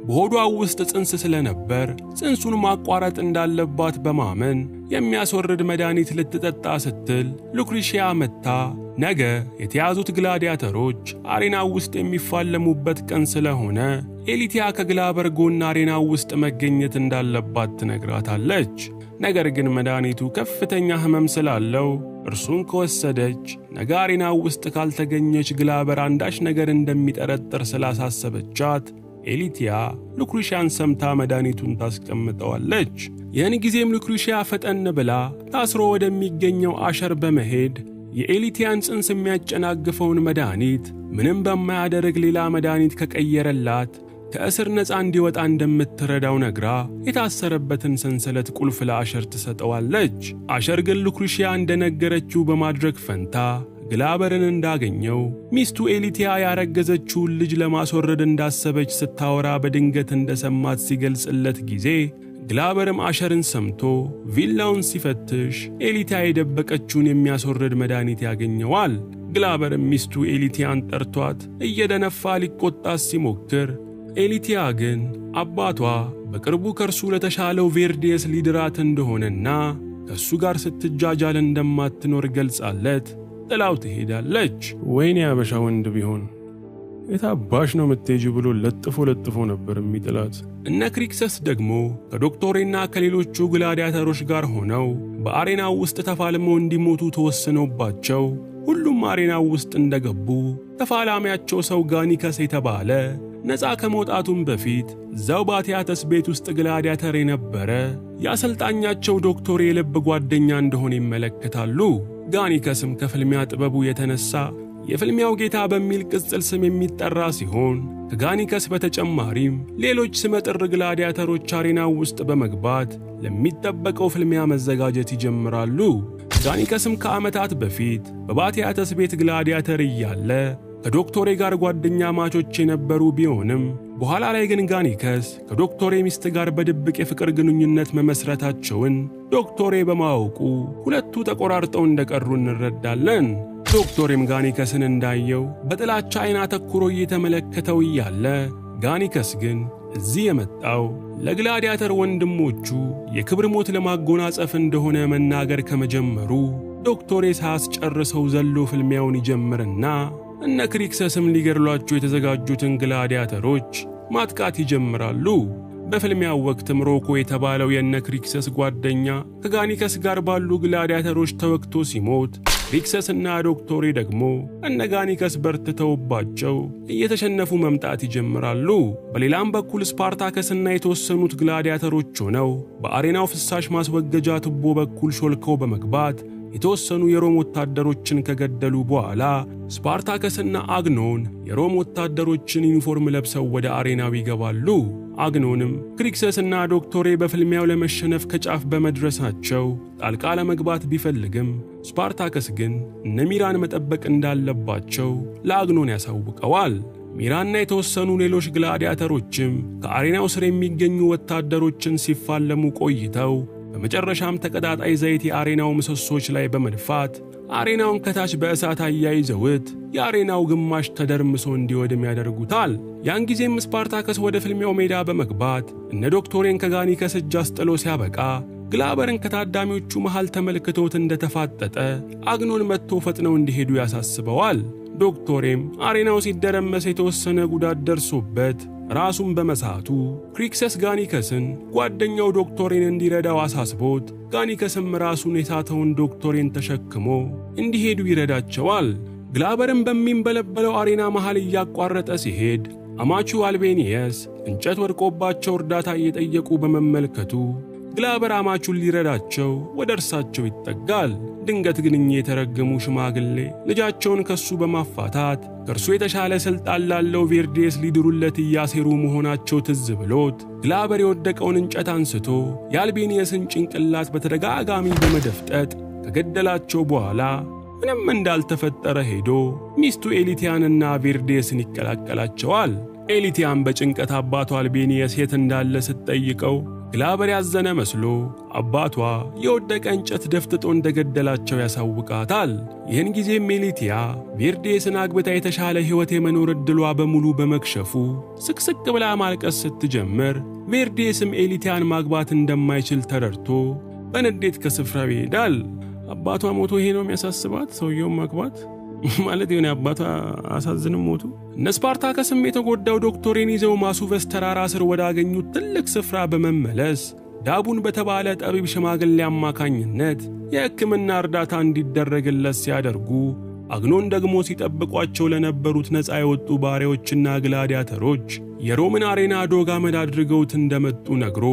በሆዷ ውስጥ ጽንስ ስለነበር ጽንሱን ማቋረጥ እንዳለባት በማመን የሚያስወርድ መድኃኒት ልትጠጣ ስትል ሉክሪሺያ መታ ነገ የተያዙት ግላዲያተሮች አሬናው ውስጥ የሚፋለሙበት ቀን ስለሆነ ኤሊቲያ ከግላበር ጎን አሬናው ውስጥ መገኘት እንዳለባት ትነግራታለች። ነገር ግን መድኃኒቱ ከፍተኛ ህመም ስላለው እርሱን ከወሰደች ነገ አሬናው ውስጥ ካልተገኘች ግላበር አንዳች ነገር እንደሚጠረጥር ስላሳሰበቻት ኤሊቲያ ሉክሪሺያን ሰምታ መድኃኒቱን ታስቀምጠዋለች። ይህን ጊዜም ሉክሪሺያ ፈጠን ብላ ታስሮ ወደሚገኘው አሸር በመሄድ የኤሊቲያን ጽንስ የሚያጨናግፈውን መድኃኒት ምንም በማያደርግ ሌላ መድኃኒት ከቀየረላት ከእስር ነፃ እንዲወጣ እንደምትረዳው ነግራ የታሰረበትን ሰንሰለት ቁልፍ ለአሸር ትሰጠዋለች። አሸር ግን ሉክሪሺያ እንደነገረችው በማድረግ ፈንታ ግላበርን እንዳገኘው ሚስቱ ኤሊቲያ ያረገዘችውን ልጅ ለማስወረድ እንዳሰበች ስታወራ በድንገት እንደሰማት ሲገልጽለት ጊዜ ግላበርም አሸርን ሰምቶ ቪላውን ሲፈትሽ ኤሊቲያ የደበቀችውን የሚያስወርድ መድኃኒት ያገኘዋል። ግላበርም ሚስቱ ኤሊቲያን ጠርቷት እየደነፋ ሊቆጣት ሲሞክር ኤሊቲያ ግን አባቷ በቅርቡ ከእርሱ ለተሻለው ቬርዲየስ ሊድራት እንደሆነና ከእሱ ጋር ስትጃጃል እንደማትኖር ገልጻለት ጥላው ትሄዳለች። ወይኔ ያበሻ ወንድ ቢሆን የታባሽ ነው የምትሄጂው ብሎ ለጥፎ ነበር የሚጥላት። እነ ክሪክሰስ ደግሞ ከዶክቶሬና ከሌሎቹ ግላዲያተሮች ጋር ሆነው በአሬናው ውስጥ ተፋልመው እንዲሞቱ ተወስኖባቸው ሁሉም አሬናው ውስጥ እንደገቡ ተፋላሚያቸው ሰው ጋኒከስ የተባለ ነፃ ከመውጣቱም በፊት እዛው ባቲያተስ ቤት ውስጥ ግላዲያተር የነበረ ያሰልጣኛቸው ዶክቶር የልብ ጓደኛ እንደሆነ ይመለከታሉ። ጋኒከስም ከፍልሚያ ጥበቡ የተነሳ የፍልሚያው ጌታ በሚል ቅጽል ስም የሚጠራ ሲሆን ከጋኒከስ በተጨማሪም ሌሎች ስመጥር ግላዲያተሮች አሬናው ውስጥ በመግባት ለሚጠበቀው ፍልሚያ መዘጋጀት ይጀምራሉ። ጋኒከስም ከዓመታት በፊት በባቲያተስ ቤት ግላዲያተር እያለ ከዶክቶሬ ጋር ጓደኛ ማቾች የነበሩ ቢሆንም በኋላ ላይ ግን ጋኒከስ ከዶክቶሬ ሚስት ጋር በድብቅ የፍቅር ግንኙነት መመስረታቸውን ዶክቶሬ በማወቁ ሁለቱ ተቆራርጠው እንደቀሩ እንረዳለን። ዶክቶሬም ጋኒከስን እንዳየው በጥላቻ አይን አተኩሮ እየተመለከተው እያለ ጋኒከስ ግን እዚህ የመጣው ለግላዲያተር ወንድሞቹ የክብር ሞት ለማጎናጸፍ እንደሆነ መናገር ከመጀመሩ ዶክቶሬ ሳያስጨርሰው ዘሎ ፍልሚያውን ይጀምርና እነ ክሪክሰስም ሊገድሏቸው የተዘጋጁትን ግላዲያተሮች ማጥቃት ይጀምራሉ። በፍልሚያው ወቅትም ሮኮ የተባለው የነ ክሪክሰስ ጓደኛ ከጋኒከስ ጋር ባሉ ግላዲያተሮች ተወግቶ ሲሞት ክሪክሰስና ዶክቶሬ ደግሞ እነ ጋኒከስ በርትተውባቸው እየተሸነፉ መምጣት ይጀምራሉ። በሌላም በኩል ስፓርታከስና የተወሰኑት ግላዲያተሮች ሆነው በአሬናው ፍሳሽ ማስወገጃ ቱቦ በኩል ሾልከው በመግባት የተወሰኑ የሮም ወታደሮችን ከገደሉ በኋላ ስፓርታከስና አግኖን የሮም ወታደሮችን ዩኒፎርም ለብሰው ወደ አሬናው ይገባሉ። አግኖንም ክሪክሰስና ዶክቶሬ በፍልሚያው ለመሸነፍ ከጫፍ በመድረሳቸው ጣልቃ ለመግባት ቢፈልግም ስፓርታከስ ግን እነ ሚራን መጠበቅ እንዳለባቸው ለአግኖን ያሳውቀዋል። ሚራና የተወሰኑ ሌሎች ግላዲያተሮችም ከአሬናው ስር የሚገኙ ወታደሮችን ሲፋለሙ ቆይተው በመጨረሻም ተቀጣጣይ ዘይት የአሬናው ምሰሶች ላይ በመድፋት አሬናውን ከታች በእሳት አያይዘውት የአሬናው ግማሽ ተደርምሶ እንዲወድም ያደርጉታል። ያን ጊዜም ስፓርታከስ ወደ ፍልሚያው ሜዳ በመግባት እነ ዶክቶሬን ከጋኒከስ እጅ አስጥሎ ሲያበቃ ግላበርን ከታዳሚዎቹ መሃል ተመልክቶት እንደተፋጠጠ አግኖን መጥቶ ፈጥነው እንዲሄዱ ያሳስበዋል። ዶክቶሬም አሬናው ሲደረመስ የተወሰነ ጉዳት ደርሶበት ራሱን በመሳቱ ክሪክሰስ ጋኒከስን ጓደኛው ዶክቶሬን እንዲረዳው አሳስቦት ጋኒከስም ራሱን የሳተውን ዶክቶሬን ተሸክሞ እንዲሄዱ ይረዳቸዋል። ግላበርም በሚንበለበለው አሬና መሃል እያቋረጠ ሲሄድ አማቹ አልቤኒየስ እንጨት ወድቆባቸው እርዳታ እየጠየቁ በመመልከቱ ግላበር አማቹን ሊረዳቸው ወደ እርሳቸው ይጠጋል። ድንገት ግን የተረገሙ ሽማግሌ ልጃቸውን ከሱ በማፋታት ከእርሱ የተሻለ ስልጣን ላለው ቬርዲየስ ሊድሩለት እያሴሩ መሆናቸው ትዝ ብሎት ግላበር የወደቀውን እንጨት አንስቶ የአልቤኒየስን ጭንቅላት በተደጋጋሚ በመደፍጠጥ ከገደላቸው በኋላ ምንም እንዳልተፈጠረ ሄዶ ሚስቱ ኤሊቲያንና ቬርዲየስን ይቀላቀላቸዋል። ኤሊቲያን በጭንቀት አባቱ አልቤኒየስ የት እንዳለ ስትጠይቀው ግላበር ያዘነ መስሎ አባቷ የወደቀ እንጨት ደፍጥጦ እንደገደላቸው ያሳውቃታል። ይህን ጊዜ ሜሊቲያ ቬርዴስን አግብታ የተሻለ ሕይወት የመኖር ዕድሏ በሙሉ በመክሸፉ ስቅስቅ ብላ ማልቀስ ስትጀምር ቬርዴስም ኤሊቲያን ማግባት እንደማይችል ተረድቶ በንዴት ከስፍራው ይሄዳል። አባቷ ሞቶ ይሄ ነው የሚያሳስባት? ሰውየውን ማግባት ማለት የሆነ አባቷ አሳዝንም ሞቱ። እነ ስፓርታከስም የተጎዳው ዶክተሬን ይዘው ማሱቨስ ተራራ ስር ወዳገኙት ትልቅ ስፍራ በመመለስ ዳቡን በተባለ ጠቢብ ሽማግሌ አማካኝነት የሕክምና እርዳታ እንዲደረግለት ሲያደርጉ አግኖን ደግሞ ሲጠብቋቸው ለነበሩት ነፃ የወጡ ባሪያዎችና ግላዲያተሮች የሮምን አሬና ዶግ አመድ አድርገውት እንደመጡ ነግሮ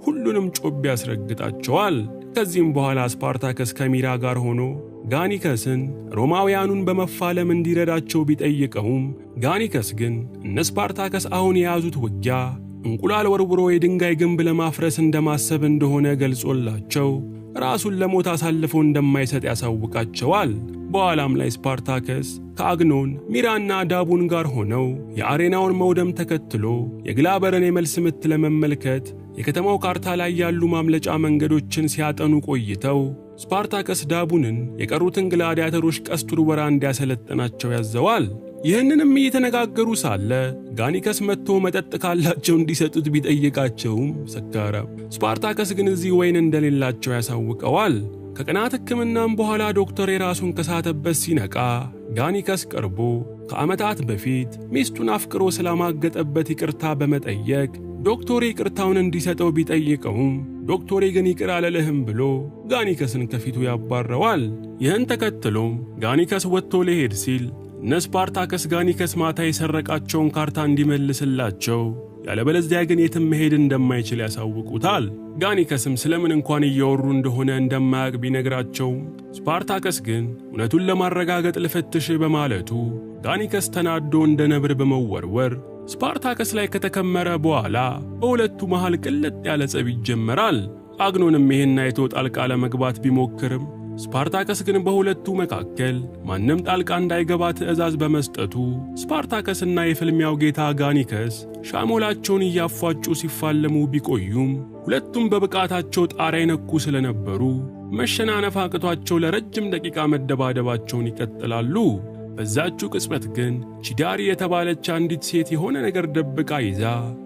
ሁሉንም ጮቤ ያስረግጣቸዋል። ከዚህም በኋላ ስፓርታከስ ከሚራ ጋር ሆኖ ጋኒከስን ሮማውያኑን በመፋለም እንዲረዳቸው ቢጠይቀውም ጋኒከስ ግን እነ ስፓርታከስ አሁን የያዙት ውጊያ እንቁላል ወርውሮ የድንጋይ ግንብ ለማፍረስ እንደማሰብ እንደሆነ ገልጾላቸው ራሱን ለሞት አሳልፎ እንደማይሰጥ ያሳውቃቸዋል። በኋላም ላይ ስፓርታከስ ከአግኖን ሚራና ዳቡን ጋር ሆነው የአሬናውን መውደም ተከትሎ የግላበርን የመልስ ምት ለመመልከት የከተማው ካርታ ላይ ያሉ ማምለጫ መንገዶችን ሲያጠኑ ቆይተው ስፓርታከስ ዳቡንን የቀሩትን ግላዲያተሮች ቀስት ውርወራ እንዲያሰለጥናቸው ያዘዋል። ይህንንም እየተነጋገሩ ሳለ ጋኒከስ መጥቶ መጠጥ ካላቸው እንዲሰጡት ቢጠይቃቸውም ሰካራም ስፓርታከስ ግን እዚህ ወይን እንደሌላቸው ያሳውቀዋል። ከቀናት ሕክምናም በኋላ ዶክተር የራሱን ከሳተበት ሲነቃ ጋኒከስ ቀርቦ ከዓመታት በፊት ሚስቱን አፍቅሮ ስላማገጠበት ይቅርታ በመጠየቅ ዶክተር ይቅርታውን እንዲሰጠው ቢጠይቀውም ዶክተር ግን ይቅር አለልህም ብሎ ጋኒከስን ከፊቱ ያባረዋል። ይህን ተከትሎም ጋኒከስ ወጥቶ ሊሄድ ሲል እነ ስፓርታከስ ጋኒከስ ማታ የሰረቃቸውን ካርታ እንዲመልስላቸው ያለበለዚያ ግን የትም መሄድ እንደማይችል ያሳውቁታል። ጋኒከስም ስለምን እንኳን እያወሩ እንደሆነ እንደማያውቅ ቢነግራቸው ስፓርታከስ ግን እውነቱን ለማረጋገጥ ልፈትሽ በማለቱ ጋኒከስ ተናዶ እንደ ነብር በመወርወር ስፓርታከስ ላይ ከተከመረ በኋላ በሁለቱ መሃል ቅልጥ ያለ ጸብ ይጀመራል። አግኖንም ይሄን አይቶ ጣልቃ ለመግባት ቢሞክርም ስፓርታከስ ግን በሁለቱ መካከል ማንም ጣልቃ እንዳይገባ ትዕዛዝ በመስጠቱ ስፓርታከስና የፍልሚያው ጌታ ጋኒከስ ሻሞላቸውን እያፏጩ ሲፋለሙ ቢቆዩም ሁለቱም በብቃታቸው ጣሪያ የነኩ ስለነበሩ መሸናነፍ አቅቷቸው ለረጅም ደቂቃ መደባደባቸውን ይቀጥላሉ። በዛችው ቅጽበት ግን ቺዳሪ የተባለች አንዲት ሴት የሆነ ነገር ደብቃ ይዛ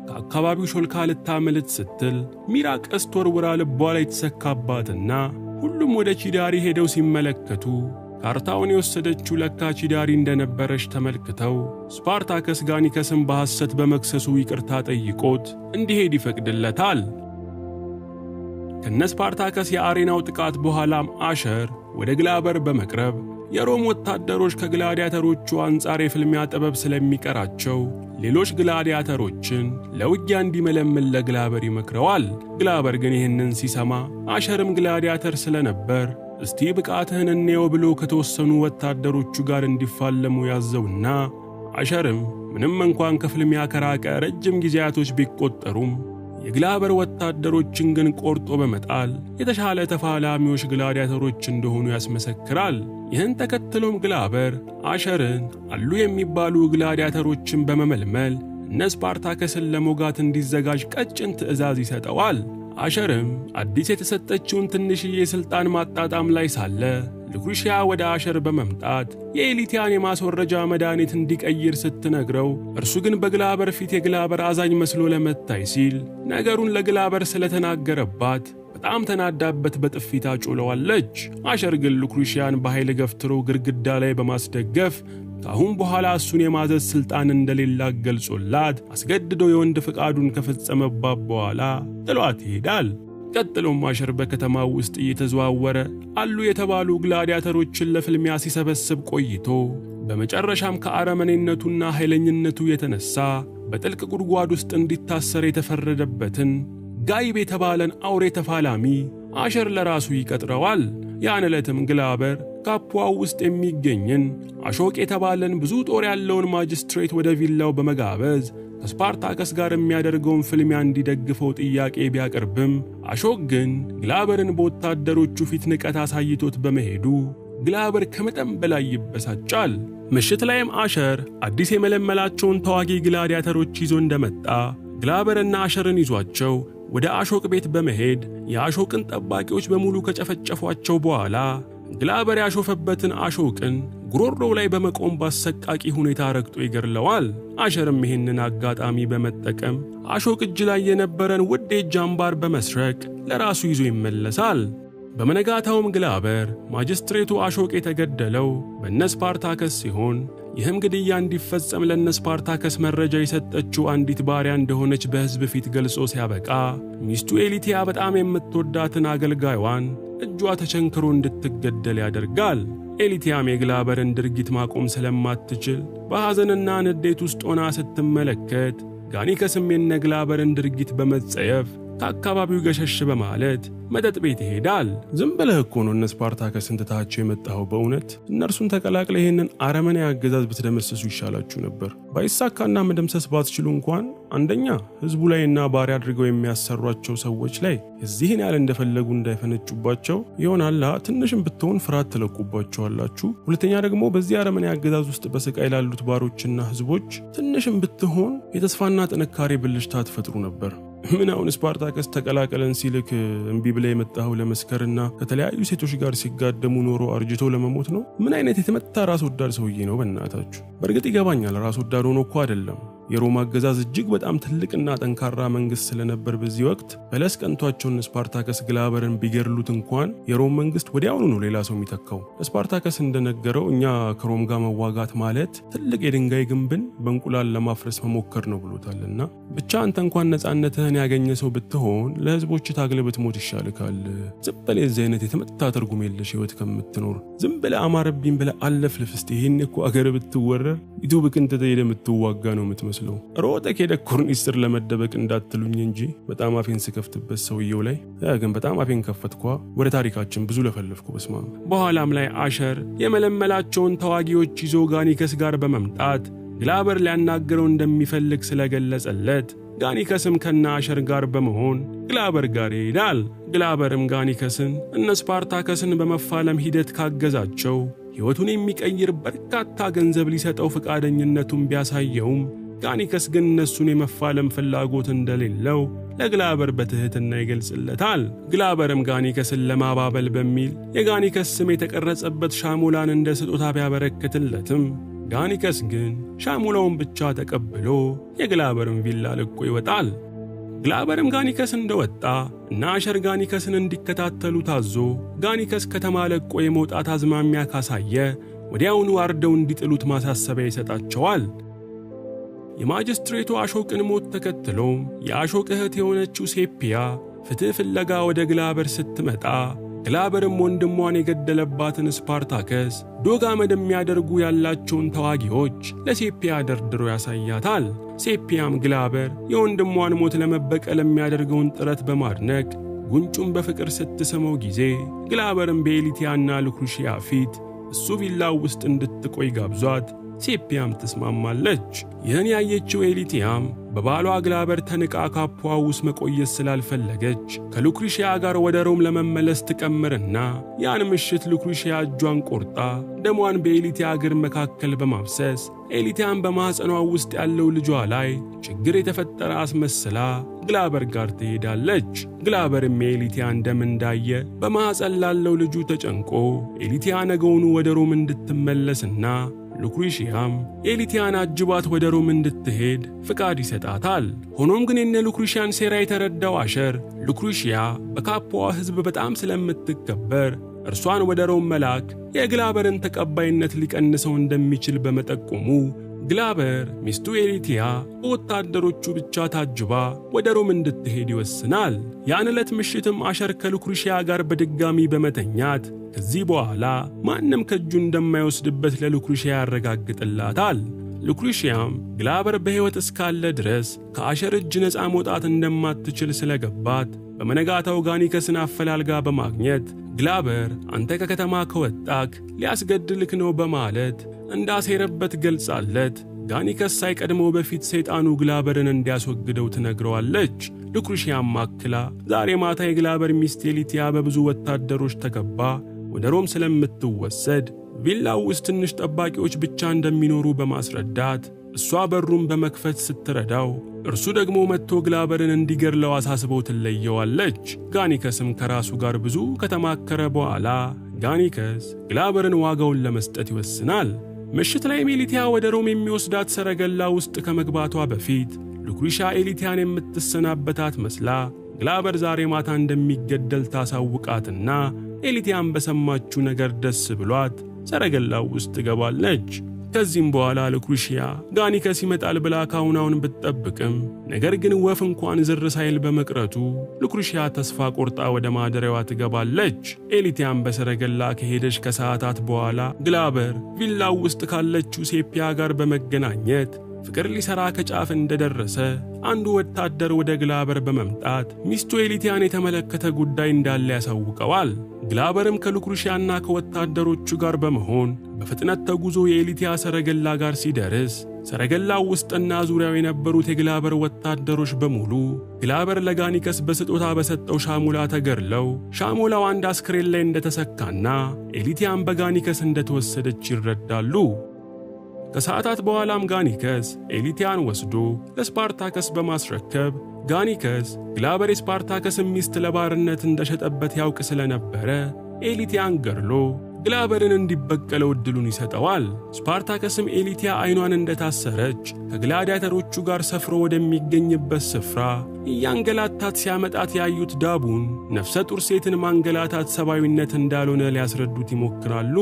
ከአካባቢው ሾልካ ልታመልጥ ስትል ሚራ ቀስት ወርውራ ልቧ ላይ ተሰካባትና ሁሉም ወደ ቺዳሪ ሄደው ሲመለከቱ ካርታውን የወሰደችው ለካ ቺዳሪ እንደነበረች ተመልክተው ስፓርታከስ ጋኒከስን በሐሰት በመክሰሱ ይቅርታ ጠይቆት እንዲሄድ ይፈቅድለታል። ከነ ስፓርታከስ የአሬናው ጥቃት በኋላም አሸር ወደ ግላበር በመቅረብ የሮም ወታደሮች ከግላዲያተሮቹ አንጻር የፍልሚያ ጥበብ ስለሚቀራቸው ሌሎች ግላዲያተሮችን ለውጊያ እንዲመለምል ለግላበር ይመክረዋል። ግላበር ግን ይህንን ሲሰማ አሸርም ግላዲያተር ስለነበር እስቲ ብቃትህን እንየው ብሎ ከተወሰኑ ወታደሮቹ ጋር እንዲፋለሙ ያዘውና አሸርም ምንም እንኳን ከፍልሚያ ከራቀ ረጅም ጊዜያቶች ቢቆጠሩም የግላበር ወታደሮችን ግን ቆርጦ በመጣል የተሻለ ተፋላሚዎች ግላዲያተሮች እንደሆኑ ያስመሰክራል። ይህን ተከትሎም ግላበር አሸርን አሉ የሚባሉ ግላዲያተሮችን በመመልመል እነ ስፓርታከስን ለሞጋት እንዲዘጋጅ ቀጭን ትዕዛዝ ይሰጠዋል። አሸርም አዲስ የተሰጠችውን ትንሽዬ ስልጣን ማጣጣም ላይ ሳለ ልኩሽያ ወደ አሸር በመምጣት የኤሊቲያን የማስወረጃ መድኃኒት እንዲቀይር ስትነግረው እርሱ ግን በግላበር ፊት የግላበር አዛኝ መስሎ ለመታይ ሲል ነገሩን ለግላበር ስለተናገረባት በጣም ተናዳበት በጥፊት አጮለዋለች። አሸር ግን ልኩሽያን በኃይል ገፍትሮ ግድግዳ ላይ በማስደገፍ ካሁን በኋላ እሱን የማዘዝ ስልጣን እንደሌላ ገልጾላት አስገድዶ የወንድ ፍቃዱን ከፈጸመባት በኋላ ጥሏት ይሄዳል። ቀጥሎም አሸር በከተማው ውስጥ እየተዘዋወረ አሉ የተባሉ ግላዲያተሮችን ለፍልሚያ ሲሰበስብ ቆይቶ በመጨረሻም ከአረመኔነቱና ኃይለኝነቱ የተነሳ በጥልቅ ጉድጓድ ውስጥ እንዲታሰር የተፈረደበትን ጋይብ የተባለን አውሬ ተፋላሚ አሸር ለራሱ ይቀጥረዋል። ያን ዕለትም ግላበር ካፑዋው ውስጥ የሚገኝን አሾቅ የተባለን ብዙ ጦር ያለውን ማጅስትሬት ወደ ቪላው በመጋበዝ ከስፓርታከስ ጋር የሚያደርገውን ፍልሚያ እንዲደግፈው ጥያቄ ቢያቀርብም አሾቅ ግን ግላበርን በወታደሮቹ ፊት ንቀት አሳይቶት በመሄዱ ግላበር ከመጠን በላይ ይበሳጫል። ምሽት ላይም አሸር አዲስ የመለመላቸውን ተዋጊ ግላዲያተሮች ይዞ እንደመጣ ግላበርና አሸርን ይዟቸው ወደ አሾቅ ቤት በመሄድ የአሾቅን ጠባቂዎች በሙሉ ከጨፈጨፏቸው በኋላ ግላበር ያሾፈበትን አሾቅን ጉሮሮው ላይ በመቆም ባሰቃቂ ሁኔታ ረግጦ ይገድለዋል። አሸርም ይህንን አጋጣሚ በመጠቀም አሾቅ እጅ ላይ የነበረን ውድ የእጅ አምባር በመስረቅ ለራሱ ይዞ ይመለሳል። በመነጋታውም ግላበር ማጅስትሬቱ አሾቅ የተገደለው በነስፓርታከስ ሲሆን ይህም ግድያ እንዲፈጸም ለነስፓርታከስ መረጃ የሰጠችው አንዲት ባሪያ እንደሆነች በሕዝብ ፊት ገልጾ ሲያበቃ ሚስቱ ኤሊቲያ በጣም የምትወዳትን አገልጋይዋን እጇ ተቸንክሮ እንድትገደል ያደርጋል። ኤሊቲያም የግላበርን ድርጊት ማቆም ስለማትችል በሐዘንና ንዴት ውስጥ ሆና ስትመለከት ጋኒከስም የነግላበርን ድርጊት በመጸየፍ ከአካባቢው ገሸሽ በማለት መጠጥ ቤት ይሄዳል። ዝም ብለህ እኮ ነው እነስፓርታከስን ትታቸው የመጣኸው። በእውነት እነርሱን ተቀላቅለ ይሄንን አረመኔ አገዛዝ ብትደመሰሱ ይሻላችሁ ነበር። ባይሳካና መደምሰስ ባትችሉ እንኳን አንደኛ ህዝቡ ላይና ባሪያ አድርገው የሚያሰሯቸው ሰዎች ላይ እዚህን ያለ እንደፈለጉ እንዳይፈነጩባቸው ይሆናል። ትንሽም ብትሆን ፍርሃት ትለቁባቸዋላችሁ። ሁለተኛ ደግሞ በዚህ አረመኔ አገዛዝ ውስጥ በስቃይ ላሉት ባሮችና ህዝቦች ትንሽም ብትሆን የተስፋና ጥንካሬ ብልሽታ ትፈጥሩ ነበር። ምን አሁን ስፓርታከስ ተቀላቀለን ሲልክ እምቢ ብለ የመጣው ለመስከርና ከተለያዩ ሴቶች ጋር ሲጋደሙ ኖሮ አርጅቶ ለመሞት ነው? ምን አይነት የተመታ ራስ ወዳድ ሰውዬ ነው በእናታችሁ። በእርግጥ ይገባኛል ራስ ወዳድ ሆኖ እኮ አይደለም። የሮማ አገዛዝ እጅግ በጣም ትልቅና ጠንካራ መንግስት ስለነበር በዚህ ወቅት በለስ ቀንቷቸውን ስፓርታከስ ግላበርን ቢገርሉት እንኳን የሮም መንግስት ወዲያውኑ ነው ሌላ ሰው የሚተካው። ስፓርታከስ እንደነገረው እኛ ከሮም ጋር መዋጋት ማለት ትልቅ የድንጋይ ግንብን በእንቁላል ለማፍረስ መሞከር ነው ብሎታልና ብቻ አንተ እንኳን ነፃነትህን ያገኘ ሰው ብትሆን ለህዝቦች ታግለ ብትሞት ይሻልካል። ዝም ብለህ የዚህ አይነት የተመታ ትርጉም የለሽ ህይወት ከምትኖር ዝም ብለህ አማረብኝ ብለህ አለፍልፍ። እስቲ ይሄን እኮ አገር ብትወረር ኢትዮጵያን ተተየደ የምትዋጋ ነው የምትመስለው። ሮጠክ ሄደ ኮርኒስር ለመደበቅ እንዳትሉኝ እንጂ በጣም አፌን ስከፍትበት ሰውየው ላይ ግን በጣም አፌን ከፈትኳ። ወደ ታሪካችን ብዙ ለፈለፍኩ በስማ። በኋላም ላይ አሸር የመለመላቸውን ተዋጊዎች ይዞ ጋኒከስ ጋር በመምጣት ግላበር ሊያናገረው እንደሚፈልግ ስለገለጸለት ጋኒከስም ከና አሸር ጋር በመሆን ግላበር ጋር ይሄዳል። ግላበርም ጋኒከስን እነስፓርታከስን በመፋለም ሂደት ካገዛቸው ሕይወቱን የሚቀይር በርካታ ገንዘብ ሊሰጠው ፈቃደኝነቱን ቢያሳየውም ጋኒከስ ግን እነሱን የመፋለም ፍላጎት እንደሌለው ለግላበር በትህትና ይገልጽለታል። ግላበርም ጋኒከስን ለማባበል በሚል የጋኒከስ ስም የተቀረጸበት ሻሙላን እንደ ስጦታ ቢያበረክትለትም ጋኒከስ ግን ሻሙላውን ብቻ ተቀብሎ የግላበርን ቪላ ለቆ ይወጣል። ግላበርም ጋኒከስ እንደወጣ እና አሸር ጋኒከስን እንዲከታተሉ ታዞ ጋኒከስ ከተማ ለቆ የመውጣት አዝማሚያ ካሳየ ወዲያውኑ አርደው እንዲጥሉት ማሳሰቢያ ይሰጣቸዋል። የማጅስትሬቱ አሾቅን ሞት ተከትሎ የአሾቅ እህት የሆነችው ሴፒያ ፍትህ ፍለጋ ወደ ግላበር ስትመጣ ግላበርም ወንድሟን የገደለባትን ስፓርታከስ ዶግ አመድ የሚያደርጉ ያላቸውን ተዋጊዎች ለሴፒያ ደርድሮ ያሳያታል። ሴፒያም ግላበር የወንድሟን ሞት ለመበቀል የሚያደርገውን ጥረት በማድነቅ ጉንጩን በፍቅር ስትስመው ጊዜ ግላበርም በኤሊቲያና ሉክሪሺያ ፊት እሱ ቪላው ውስጥ እንድትቆይ ጋብዟት ሴፒያም ተስማማለች። ይህን ያየችው ኤሊቲያም በባሏ ግላበር ተንቃ ካፖዋ ውስጥ መቆየት ስላልፈለገች ከሉክሪሺያ ጋር ወደ ሮም ለመመለስ ትቀምርና ያን ምሽት ሉክሪሺያ እጇን ቆርጣ ደሟን በኤሊቲያ እግር መካከል በማፍሰስ ኤሊቲያም በማህፀኗ ውስጥ ያለው ልጇ ላይ ችግር የተፈጠረ አስመስላ ግላበር ጋር ትሄዳለች። ግላበርም የኤሊቲያን ደም እንዳየ በማህፀን ላለው ልጁ ተጨንቆ ኤሊቲያ ነገውኑ ወደ ሮም እንድትመለስና ሉክሪሺያም ኤሊቲያን አጅባት ወደ ሮም እንድትሄድ ፍቃድ ይሰጣታል። ሆኖም ግን የነ ሉክሪሺያን ሴራ የተረዳው አሸር ሉክሪሺያ በካፖዋ ሕዝብ በጣም ስለምትከበር እርሷን ወደ ሮም መላክ የግላበርን ተቀባይነት ሊቀንሰው እንደሚችል በመጠቆሙ ግላበር ሚስቱ ኤሊቲያ በወታደሮቹ ብቻ ታጅባ ወደ ሮም እንድትሄድ ይወስናል። ያን ዕለት ምሽትም አሸር ከሉክሪሺያ ጋር በድጋሚ በመተኛት ከዚህ በኋላ ማንም ከእጁ እንደማይወስድበት ለሉክሪሺያ ያረጋግጥላታል። ሉክሪሺያም ግላበር በሕይወት እስካለ ድረስ ከአሸር እጅ ነፃ መውጣት እንደማትችል ስለገባት በመነጋታው ጋኒከስን አፈላልጋ በማግኘት ግላበር አንተ ከከተማ ከወጣክ ሊያስገድልክ ነው በማለት እንዳሴረበት ገልጻለት ጋኒከስ ሳይቀድመው በፊት ሰይጣኑ ግላበርን እንዲያስወግደው ትነግረዋለች። ሉክሪሺያም አክላ ዛሬ ማታ የግላበር ሚስት ኤሊቲያ በብዙ ወታደሮች ተከባ ወደ ሮም ስለምትወሰድ ቪላው ውስጥ ትንሽ ጠባቂዎች ብቻ እንደሚኖሩ በማስረዳት እሷ በሩን በመክፈት ስትረዳው እርሱ ደግሞ መጥቶ ግላበርን እንዲገድለው አሳስበው ትለየዋለች። ጋኒከስም ከራሱ ጋር ብዙ ከተማከረ በኋላ ጋኒከስ ግላበርን ዋጋውን ለመስጠት ይወስናል። ምሽት ላይ ኤሊቲያ ወደ ሮም የሚወስዳት ሰረገላ ውስጥ ከመግባቷ በፊት ሉክሪሻ ኤሊቲያን የምትሰናበታት መስላ ግላበር ዛሬ ማታ እንደሚገደል ታሳውቃትና ኤሊቲያን በሰማችው ነገር ደስ ብሏት ሰረገላው ውስጥ ትገባለች። ከዚህም በኋላ ሉክሪሺያ ጋኒከስ ይመጣል ብላ ካሁናውን ብትጠብቅም ነገር ግን ወፍ እንኳን ዝር ሳይል በመቅረቱ ሉክሪሺያ ተስፋ ቆርጣ ወደ ማደሪያዋ ትገባለች። ኤሊቲያን በሰረገላ ከሄደች ከሰዓታት በኋላ ግላበር ቪላው ውስጥ ካለችው ሴፒያ ጋር በመገናኘት ፍቅር ሊሰራ ከጫፍ እንደደረሰ አንዱ ወታደር ወደ ግላበር በመምጣት ሚስቱ ኤሊቲያን የተመለከተ ጉዳይ እንዳለ ያሳውቀዋል። ግላበርም ከሉክሪሺያና ከወታደሮቹ ጋር በመሆን በፍጥነት ተጉዞ የኤሊቲያ ሰረገላ ጋር ሲደርስ ሰረገላው ውስጥና ዙሪያው የነበሩት የግላበር ወታደሮች በሙሉ ግላበር ለጋኒከስ በስጦታ በሰጠው ሻሙላ ተገርለው ሻሙላው አንድ አስክሬን ላይ እንደተሰካና ኤሊቲያን በጋኒከስ እንደተወሰደች ይረዳሉ። ከሰዓታት በኋላም ጋኒከስ ኤሊቲያን ወስዶ ለስፓርታከስ በማስረከብ ጋኒከስ ግላበር የስፓርታከስን ሚስት ለባርነት እንደሸጠበት ያውቅ ስለነበረ ኤሊቲያን ገድሎ ግላበርን እንዲበቀለው ዕድሉን ይሰጠዋል። ስፓርታከስም ኤሊቲያ አይኗን እንደታሰረች ከግላዲያተሮቹ ጋር ሰፍሮ ወደሚገኝበት ስፍራ እያንገላታት ሲያመጣት ያዩት ዳቡን ነፍሰ ጡር ሴትን ማንገላታት ሰብአዊነት እንዳልሆነ ሊያስረዱት ይሞክራሉ።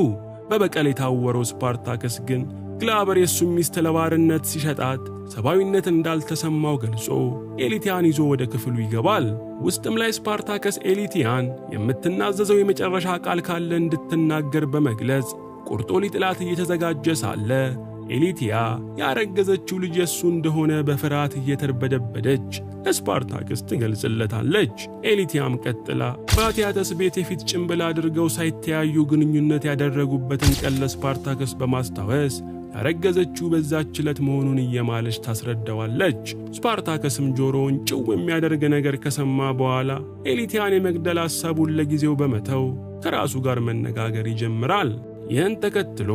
በበቀል የታወረው ስፓርታከስ ግን ግላበር የሱን ሚስት ለባርነት ሲሸጣት ሰብአዊነት እንዳልተሰማው ገልጾ ኤሊቲያን ይዞ ወደ ክፍሉ ይገባል። ውስጥም ላይ ስፓርታከስ ኤሊቲያን የምትናዘዘው የመጨረሻ ቃል ካለ እንድትናገር በመግለጽ ቁርጦ ሊጥላት እየተዘጋጀ ሳለ ኤሊቲያ ያረገዘችው ልጅ የሱ እንደሆነ በፍርሃት እየተርበደበደች ለስፓርታከስ ትገልጽለታለች። ኤሊቲያም ቀጥላ በአትያተስ ቤት የፊት ጭንብል አድርገው ሳይተያዩ ግንኙነት ያደረጉበትን ቀን ለስፓርታከስ በማስታወስ ያረገዘችው በዛች ዕለት መሆኑን እየማለች ታስረዳዋለች። ስፓርታከስም ጆሮውን ጭው የሚያደርግ ነገር ከሰማ በኋላ ኤሊቲያን የመግደል ሐሳቡን ለጊዜው በመተው ከራሱ ጋር መነጋገር ይጀምራል። ይህን ተከትሎ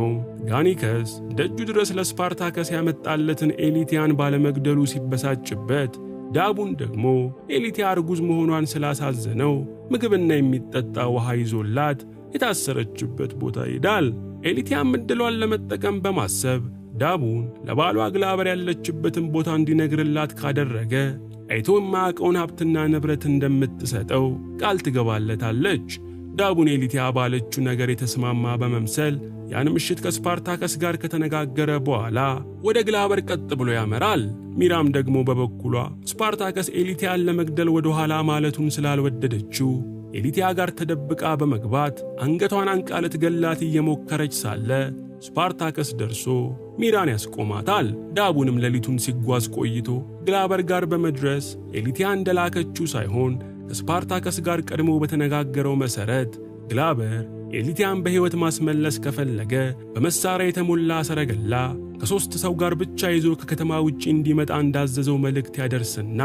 ጋኒከስ ደጁ ድረስ ለስፓርታከስ ያመጣለትን ኤሊቲያን ባለመግደሉ ሲበሳጭበት፣ ዳቡን ደግሞ ኤሊቲያ እርጉዝ መሆኗን ስላሳዘነው ምግብና የሚጠጣ ውሃ ይዞላት የታሰረችበት ቦታ ይሄዳል። ኤሊቲያም ዕድሏን ለመጠቀም በማሰብ ዳቡን ለባሏ ግላበር ያለችበትን ቦታ እንዲነግርላት ካደረገ አይቶ የማያውቀውን ሀብትና ንብረት እንደምትሰጠው ቃል ትገባለታለች። ዳቡን ኤሊቲያ ባለችው ነገር የተስማማ በመምሰል ያን ምሽት ከስፓርታከስ ጋር ከተነጋገረ በኋላ ወደ ግላበር ቀጥ ብሎ ያመራል። ሚራም ደግሞ በበኩሏ ስፓርታከስ ኤሊቲያን ለመግደል ወደ ኋላ ማለቱን ስላልወደደችው ኤሊቲያ ጋር ተደብቃ በመግባት አንገቷን አንቃ ልትገላት እየሞከረች ሳለ ስፓርታከስ ደርሶ ሚራን ያስቆማታል። ዳቡንም ሌሊቱን ሲጓዝ ቆይቶ ግላበር ጋር በመድረስ ኤሊቲያ እንደላከችው ሳይሆን ከስፓርታከስ ጋር ቀድሞ በተነጋገረው መሰረት ግላበር ኤሊቲያን በሕይወት ማስመለስ ከፈለገ በመሳሪያ የተሞላ ሰረገላ ከ3 ሰው ጋር ብቻ ይዞ ከከተማ ውጪ እንዲመጣ እንዳዘዘው መልእክት ያደርስና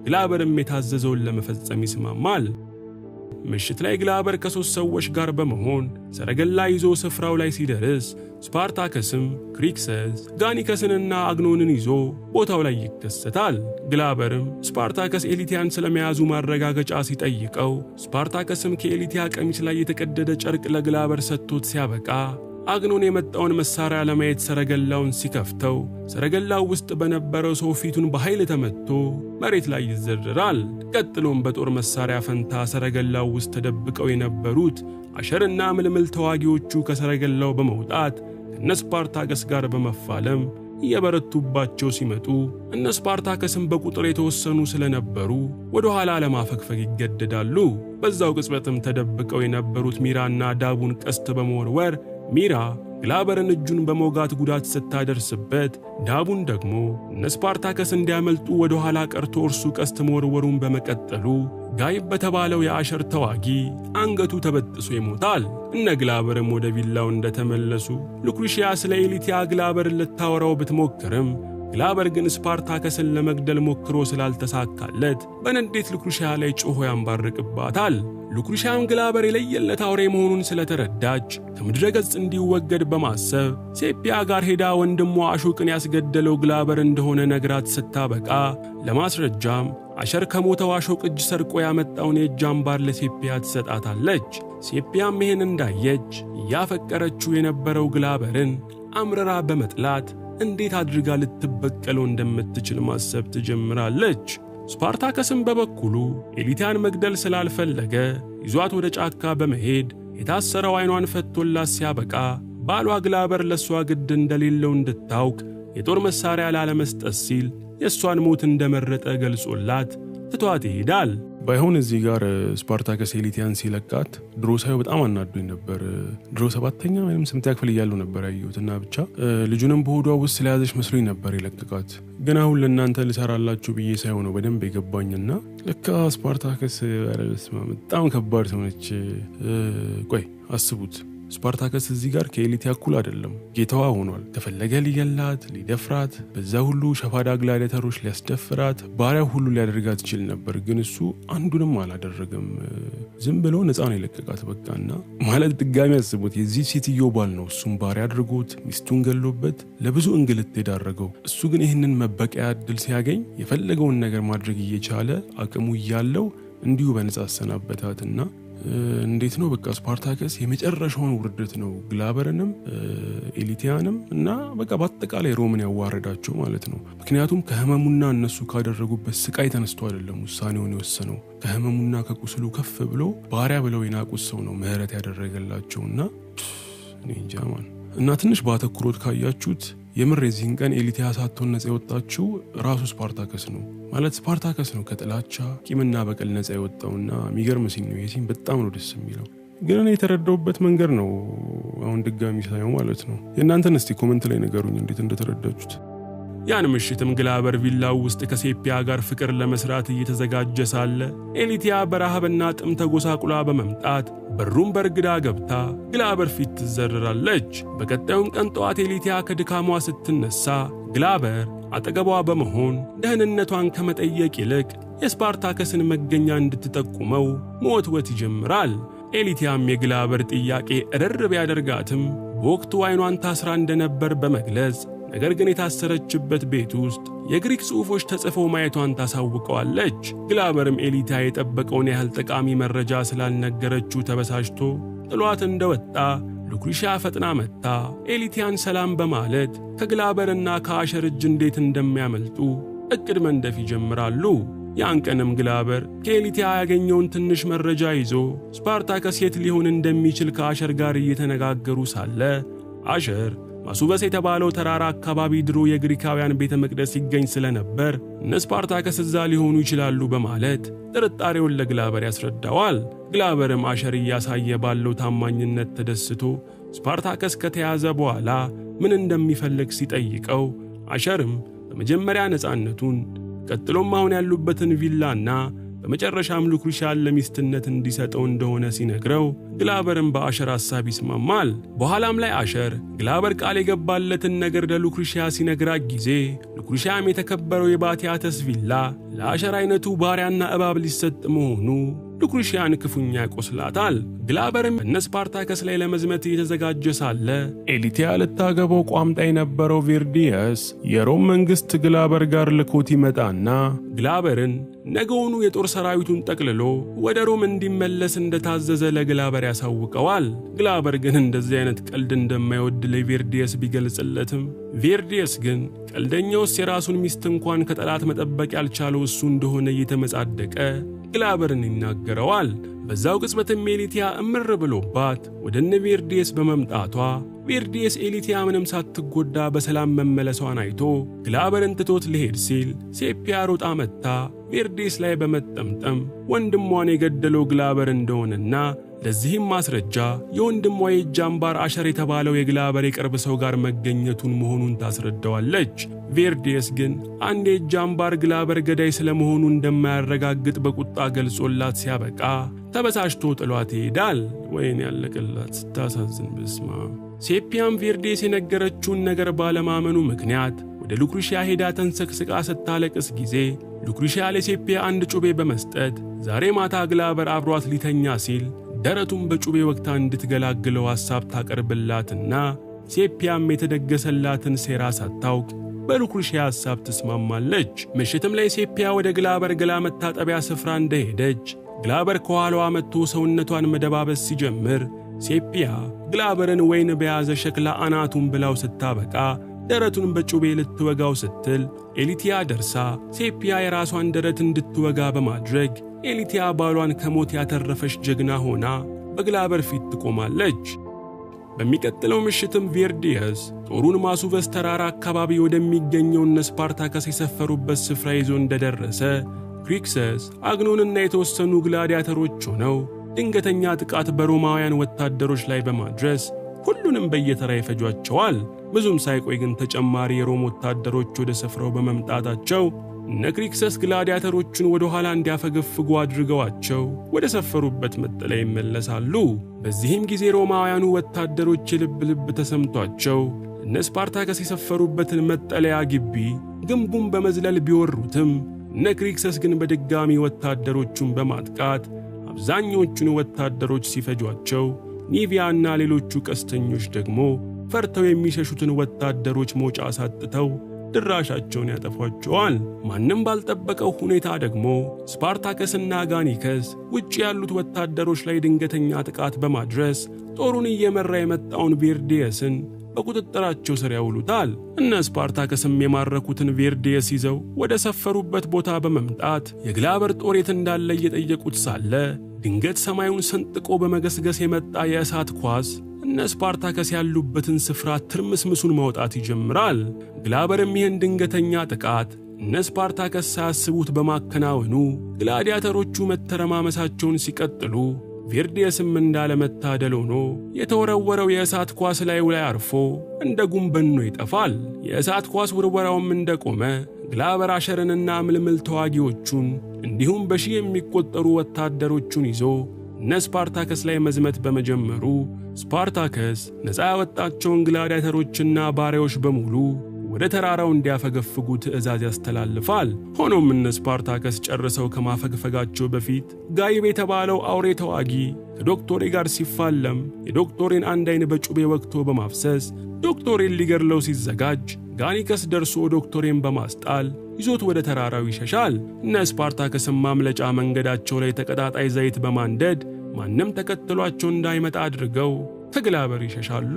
ግላበርም የታዘዘውን ለመፈጸም ይስማማል። ምሽት ላይ ግላበር ከ3 ሰዎች ጋር በመሆን ሰረገላ ይዞ ስፍራው ላይ ሲደርስ ስፓርታከስም ክሪክሰስ ጋኒከስንና አግኖንን ይዞ ቦታው ላይ ይከሰታል። ግላበርም ስፓርታከስ ኤሊቲያን ስለመያዙ ማረጋገጫ ሲጠይቀው ስፓርታከስም ከኤሊቲያ ቀሚስ ላይ የተቀደደ ጨርቅ ለግላበር ሰጥቶት ሲያበቃ አግኖን የመጣውን መሳሪያ ለማየት ሰረገላውን ሲከፍተው ሰረገላው ውስጥ በነበረው ሰው ፊቱን በኃይል ተመትቶ መሬት ላይ ይዘረራል። ቀጥሎም በጦር መሳሪያ ፈንታ ሰረገላው ውስጥ ተደብቀው የነበሩት አሸርና ምልምል ተዋጊዎቹ ከሰረገላው በመውጣት ከነስፓርታከስ ጋር በመፋለም እየበረቱባቸው ሲመጡ እነስፓርታከስም በቁጥር የተወሰኑ ስለነበሩ ወደ ኋላ ለማፈግፈግ ይገደዳሉ። በዛው ቅጽበትም ተደብቀው የነበሩት ሚራና ዳቡን ቀስት በመወርወር ሚራ ግላበርን እጁን በመውጋት ጉዳት ስታደርስበት፣ ዳቡን ደግሞ እነስፓርታከስ እንዲያመልጡ ወደ ኋላ ቀርቶ እርሱ ቀስት መወርወሩን በመቀጠሉ ጋይብ በተባለው የአሸር ተዋጊ አንገቱ ተበጥሶ ይሞታል። እነ ግላበርም ወደ ቪላው እንደተመለሱ ሉክሪሺያ ስለ ኤሊቲያ ግላበርን ልታወራው ብትሞክርም ግላበር ግን ስፓርታከስን ለመግደል ሞክሮ ስላልተሳካለት በንዴት ሉክሩሺያ ላይ ጮሆ ያንባርቅባታል። ሉክሩሺያም ግላበር የለየለት አውሬ መሆኑን ስለተረዳች ከምድረ ገጽ እንዲወገድ በማሰብ ሴፒያ ጋር ሄዳ ወንድሟ አሹቅን ያስገደለው ግላበር እንደሆነ ነግራት ስታበቃ ለማስረጃም አሸር ከሞተው አሹቅ እጅ ሰርቆ ያመጣውን የእጅ አምባር ለሴፒያ ትሰጣታለች። ሴፒያም ይህን እንዳየች እያፈቀረችው የነበረው ግላበርን አምረራ በመጥላት እንዴት አድርጋ ልትበቀለው እንደምትችል ማሰብ ትጀምራለች። ስፓርታከስም በበኩሉ ኤሊቲያን መግደል ስላልፈለገ ይዟት ወደ ጫካ በመሄድ የታሰረው አይኗን ፈቶላት ሲያበቃ ባሏ ግላበር ለሷ ግድ እንደሌለው እንድታውቅ የጦር መሳሪያ ላለመስጠት ሲል የሷን ሞት እንደመረጠ ገልጾላት ትቷት ይሄዳል። ባይሆን እዚህ ጋር ስፓርታከስ ኤሊቲያን ሲለቃት ድሮ ሳይው በጣም አናዶኝ ነበር። ድሮ 7ኛ ወይም 8ኛ ክፍል እያለሁ ነበር ያየሁትና ብቻ ልጁንም በሆዷ ውስጥ ስለያዘች መስሎኝ ነበር የለቀቃት። ግን አሁን ለእናንተ ልሰራላችሁ ብዬ ሳይሆን ነው በደንብ የገባኝና ለካ ስፓርታከስ በጣም ከባድ ሰው ነች። ቆይ አስቡት፣ ስፓርታከስ እዚህ ጋር ከኤሊቲያ እኩል አይደለም። ጌታዋ ሆኗል። ከፈለገ ሊገላት፣ ሊደፍራት፣ በዛ ሁሉ ሸፋዳ ግላዲያተሮች ሊያስደፍራት፣ ባሪያው ሁሉ ሊያደርጋት ይችል ነበር። ግን እሱ አንዱንም አላደረገም። ዝም ብሎ ነፃ ነው የለቀቃት በቃና። ማለት ድጋሚ አስቡት፣ የዚህ ሴትዮ ባል ነው እሱም ባሪያ አድርጎት ሚስቱን ገሎበት ለብዙ እንግልት የዳረገው። እሱ ግን ይህንን መበቀያ እድል ሲያገኝ የፈለገውን ነገር ማድረግ እየቻለ አቅሙ እያለው እንዲሁ በነፃ አሰናበታትና እንዴት ነው በቃ ስፓርታከስ የመጨረሻውን ውርደት ነው ግላበርንም ኤሊቲያንም እና በቃ በአጠቃላይ ሮምን ያዋረዳቸው ማለት ነው። ምክንያቱም ከህመሙና እነሱ ካደረጉበት ስቃይ ተነስቶ አይደለም ውሳኔውን የወሰነው። ከህመሙና ከቁስሉ ከፍ ብሎ ባሪያ ብለው የናቁት ሰው ነው ምህረት ያደረገላቸውና እኔ እንጃ ማን እና ትንሽ ባተኩሮት ካያችሁት የምር የዚህን ቀን ኤሊቲያ ሳትሆን ነፃ የወጣችው ራሱ ስፓርታከስ ነው። ማለት ስፓርታከስ ነው ከጥላቻ ቂምና በቀል ነፃ የወጣውና የሚገርም ሲን ነው። የሲን በጣም ነው ደስ የሚለው። ግን እኔ የተረዳሁበት መንገድ ነው አሁን ድጋሚ ሳይሆን ማለት ነው። የእናንተን እስቲ ኮሜንት ላይ ንገሩኝ እንዴት እንደተረዳችሁት። ያን ምሽትም ግላበር ቪላው ውስጥ ከሴፒያ ጋር ፍቅር ለመስራት እየተዘጋጀ ሳለ ኤሊቲያ በረሃብና ጥም ተጎሳቁላ በመምጣት በሩን በርግዳ ገብታ ግላበር ፊት ትዘረራለች። በቀጣዩም ቀን ጠዋት ኤሊቲያ ከድካሟ ስትነሳ ግላበር አጠገቧ በመሆን ደህንነቷን ከመጠየቅ ይልቅ የስፓርታከስን መገኛ እንድትጠቁመው መወትወት ይጀምራል። ኤሊቲያም የግላበር ጥያቄ እርር ቢያደርጋትም በወቅቱ አይኗን ታስራ እንደነበር በመግለጽ ነገር ግን የታሰረችበት ቤት ውስጥ የግሪክ ጽሑፎች ተጽፈው ማየቷን ታሳውቀዋለች። ግላበርም ኤሊቲያ የጠበቀውን ያህል ጠቃሚ መረጃ ስላልነገረችው ተበሳጭቶ ጥሏት እንደወጣ ሉክሩሺያ ፈጥና መጣ ኤሊቲያን ሰላም በማለት ከግላበርና ከአሸር እጅ እንዴት እንደሚያመልጡ እቅድ መንደፍ ይጀምራሉ። ያን ቀንም ግላበር ከኤሊቲያ ያገኘውን ትንሽ መረጃ ይዞ ስፓርታከስ የት ሊሆን እንደሚችል ከአሸር ጋር እየተነጋገሩ ሳለ አሸር ማሱበስ የተባለው ተራራ አካባቢ ድሮ የግሪካውያን ቤተ መቅደስ ይገኝ ስለነበር ስፓርታከስ እዛ ሊሆኑ ይችላሉ በማለት ጥርጣሬውን ለግላበር ያስረዳዋል። ግላበርም አሸር እያሳየ ባለው ታማኝነት ተደስቶ ስፓርታከስ ከተያዘ በኋላ ምን እንደሚፈልግ ሲጠይቀው አሸርም በመጀመሪያ ነፃነቱን ቀጥሎም አሁን ያሉበትን ቪላና በመጨረሻም ሉክሩሺያን ለሚስትነት እንዲሰጠው እንደሆነ ሲነግረው ግላበርም በአሸር ሐሳብ ይስማማል። በኋላም ላይ አሸር ግላበር ቃል የገባለትን ነገር ለሉክሩሺያ ሲነግራት ጊዜ ሉክሩሺያም የተከበረው የባቲያተስ ቪላ ለአሸር አይነቱ ባሪያና እባብ ሊሰጥ መሆኑ ሉክሩሺያን ክፉኛ ያቆስላታል። ግላበርም ስፓርታከስ ላይ ለመዝመት እየተዘጋጀ ሳለ ኤሊቲያ ልታገባው ቋምጣ የነበረው ቪርዲየስ የሮም መንግስት ግላበር ጋር ልኮት ይመጣና ግላበርን ነገውኑ የጦር ሰራዊቱን ጠቅልሎ ወደ ሮም እንዲመለስ እንደታዘዘ ለግላበር ያሳውቀዋል። ግላበር ግን እንደዚህ አይነት ቀልድ እንደማይወድ ለቪርዲየስ ቢገልጽለትም ቪርዲየስ ግን ቀልደኛውስ የራሱን ሚስት እንኳን ከጠላት መጠበቅ ያልቻለው እሱ እንደሆነ እየተመጻደቀ ግላበርን ይናገረዋል። በዛው ቅጽበትም ኤሊቲያ እምር ብሎባት ወደ ቪርዲየስ በመምጣቷ ቪርዲየስ ኤሊቲያ ምንም ሳትጎዳ በሰላም መመለሷን አይቶ ግላበርን ትቶት ሊሄድ ሲል ሴፒያ ሮጣ መጣ ቪርዲየስ ላይ በመጠምጠም ወንድሟን የገደለው ግላበር እንደሆነና ለዚህም ማስረጃ የወንድሟ የእጅ አምባር አሸር የተባለው የግላበር የቅርብ ሰው ጋር መገኘቱን መሆኑን ታስረዳዋለች። ቪርዲየስ ግን አንድ የእጅ አምባር ግላበር ገዳይ ስለመሆኑ እንደማያረጋግጥ በቁጣ ገልጾላት ሲያበቃ ተበሳጭቶ ጥሏት ይሄዳል። ወይን ያለቀላት ስታሳዝን በስማ። ሴፒያም ቪርዲየስ የነገረችውን ነገር ባለማመኑ ምክንያት ወደ ወደ ሉክሪሺያ ሄዳ ተንሰቅስቃ ስታለቅስ ጊዜ ሉክሪሺያ ለሴፒያ አንድ ጩቤ በመስጠት ዛሬ ማታ ግላበር አብሯት ሊተኛ ሲል ደረቱን በጩቤ ወቅታ እንድትገላግለው ሐሳብ ታቀርብላትና ሴፒያም የተደገሰላትን ሴራ ሳታውቅ በሉክሪሺያ ሐሳብ ትስማማለች። ምሽትም ላይ ሴፒያ ወደ ግላበር ገላ መታጠቢያ ስፍራ እንደሄደች ግላበር ከኋላዋ መጥቶ ሰውነቷን መደባበስ ሲጀምር ሴፒያ ግላበርን ወይን በያዘ ሸክላ አናቱን ብላው ስታበቃ ደረቱን በጩቤ ልትወጋው ስትል ኤሊቲያ ደርሳ ሴፒያ የራሷን ደረት እንድትወጋ በማድረግ ኤሊቲያ ባሏን ከሞት ያተረፈች ጀግና ሆና በግላበር ፊት ትቆማለች። በሚቀጥለው ምሽትም ቬርዲየስ ጦሩን ማሱቨስ ተራራ አካባቢ ወደሚገኘው ስፓርታከስ የሰፈሩበት ስፍራ ይዞ እንደደረሰ ክሪክሰስ አግኖንና የተወሰኑ ግላዲያተሮች ሆነው ድንገተኛ ጥቃት በሮማውያን ወታደሮች ላይ በማድረስ ሁሉንም በየተራ ይፈጇቸዋል። ብዙም ሳይቆይ ግን ተጨማሪ የሮም ወታደሮች ወደ ስፍራው በመምጣታቸው ክሪክሰስ ግላዲያተሮቹን ወደ ኋላ እንዲያፈገፍጉ አድርገዋቸው ወደ ሰፈሩበት መጠለያ ይመለሳሉ። በዚህም ጊዜ ሮማውያኑ ወታደሮች ልብ ተሰምቷቸው ስፓርታከስ የሰፈሩበትን መጠለያ ግቢ ግንቡን በመዝለል ቢወሩትም ክሪክሰስ ግን በድጋሚ ወታደሮቹን በማጥቃት አብዛኞቹን ወታደሮች ሲፈጇቸው ኒቪያና ሌሎቹ ቀስተኞች ደግሞ ፈርተው የሚሸሹትን ወታደሮች ሞጫ አሳጥተው ድራሻቸውን ያጠፏቸዋል። ማንም ባልጠበቀው ሁኔታ ደግሞ ስፓርታከስና ጋኒከስ ውጭ ያሉት ወታደሮች ላይ ድንገተኛ ጥቃት በማድረስ ጦሩን እየመራ የመጣውን ቬርዲየስን በቁጥጥራቸው ስር ያውሉታል። ስፓርታከስም የማረኩትን ቬርዲየስ ይዘው ወደ ሰፈሩበት ቦታ በመምጣት የግላበር ጦር የት እንዳለ እየጠየቁት ሳለ ድንገት ሰማዩን ሰንጥቆ በመገስገስ የመጣ የእሳት ኳስ ስፓርታከስ ያሉበትን ስፍራ ትርምስምሱን ማውጣት ይጀምራል። ግላበርም ይህን ድንገተኛ ጥቃት ስፓርታከስ ሳያስቡት በማከናወኑ ግላዲያተሮቹ መተረማመሳቸውን ሲቀጥሉ ቬርዲየስም እንዳለመታደል ሆኖ የተወረወረው የእሳት ኳስ ላይ አርፎ እንደ ጉንበኖ ይጠፋል። የእሳት ኳስ ውርወራውም እንደቆመ ግላበር አሸርንና ምልምል ተዋጊዎቹን እንዲሁም በሺህ የሚቆጠሩ ወታደሮቹን ይዞ ስፓርታከስ ላይ መዝመት በመጀመሩ ስፓርታከስ ነፃ ያወጣቸውን ግላዲያተሮችና ባሪያዎች በሙሉ ወደ ተራራው እንዲያፈገፍጉ ትዕዛዝ ያስተላልፋል። ሆኖም ስፓርታከስ ጨርሰው ከማፈግፈጋቸው በፊት ጋይብ የተባለው አውሬ ተዋጊ ከዶክቶሬ ጋር ሲፋለም የዶክቶሬን አንድ አይን በጩቤ ወቅቶ በማፍሰስ ዶክቶሬን ሊገድለው ሲዘጋጅ ጋኒከስ ደርሶ ዶክቶሬን በማስጣል ይዞት ወደ ተራራው ይሸሻል። ስፓርታከስም ማምለጫ መንገዳቸው ላይ ተቀጣጣይ ዘይት በማንደድ ማንም ተከትሏቸው እንዳይመጣ አድርገው ከግላበር ይሸሻሉ።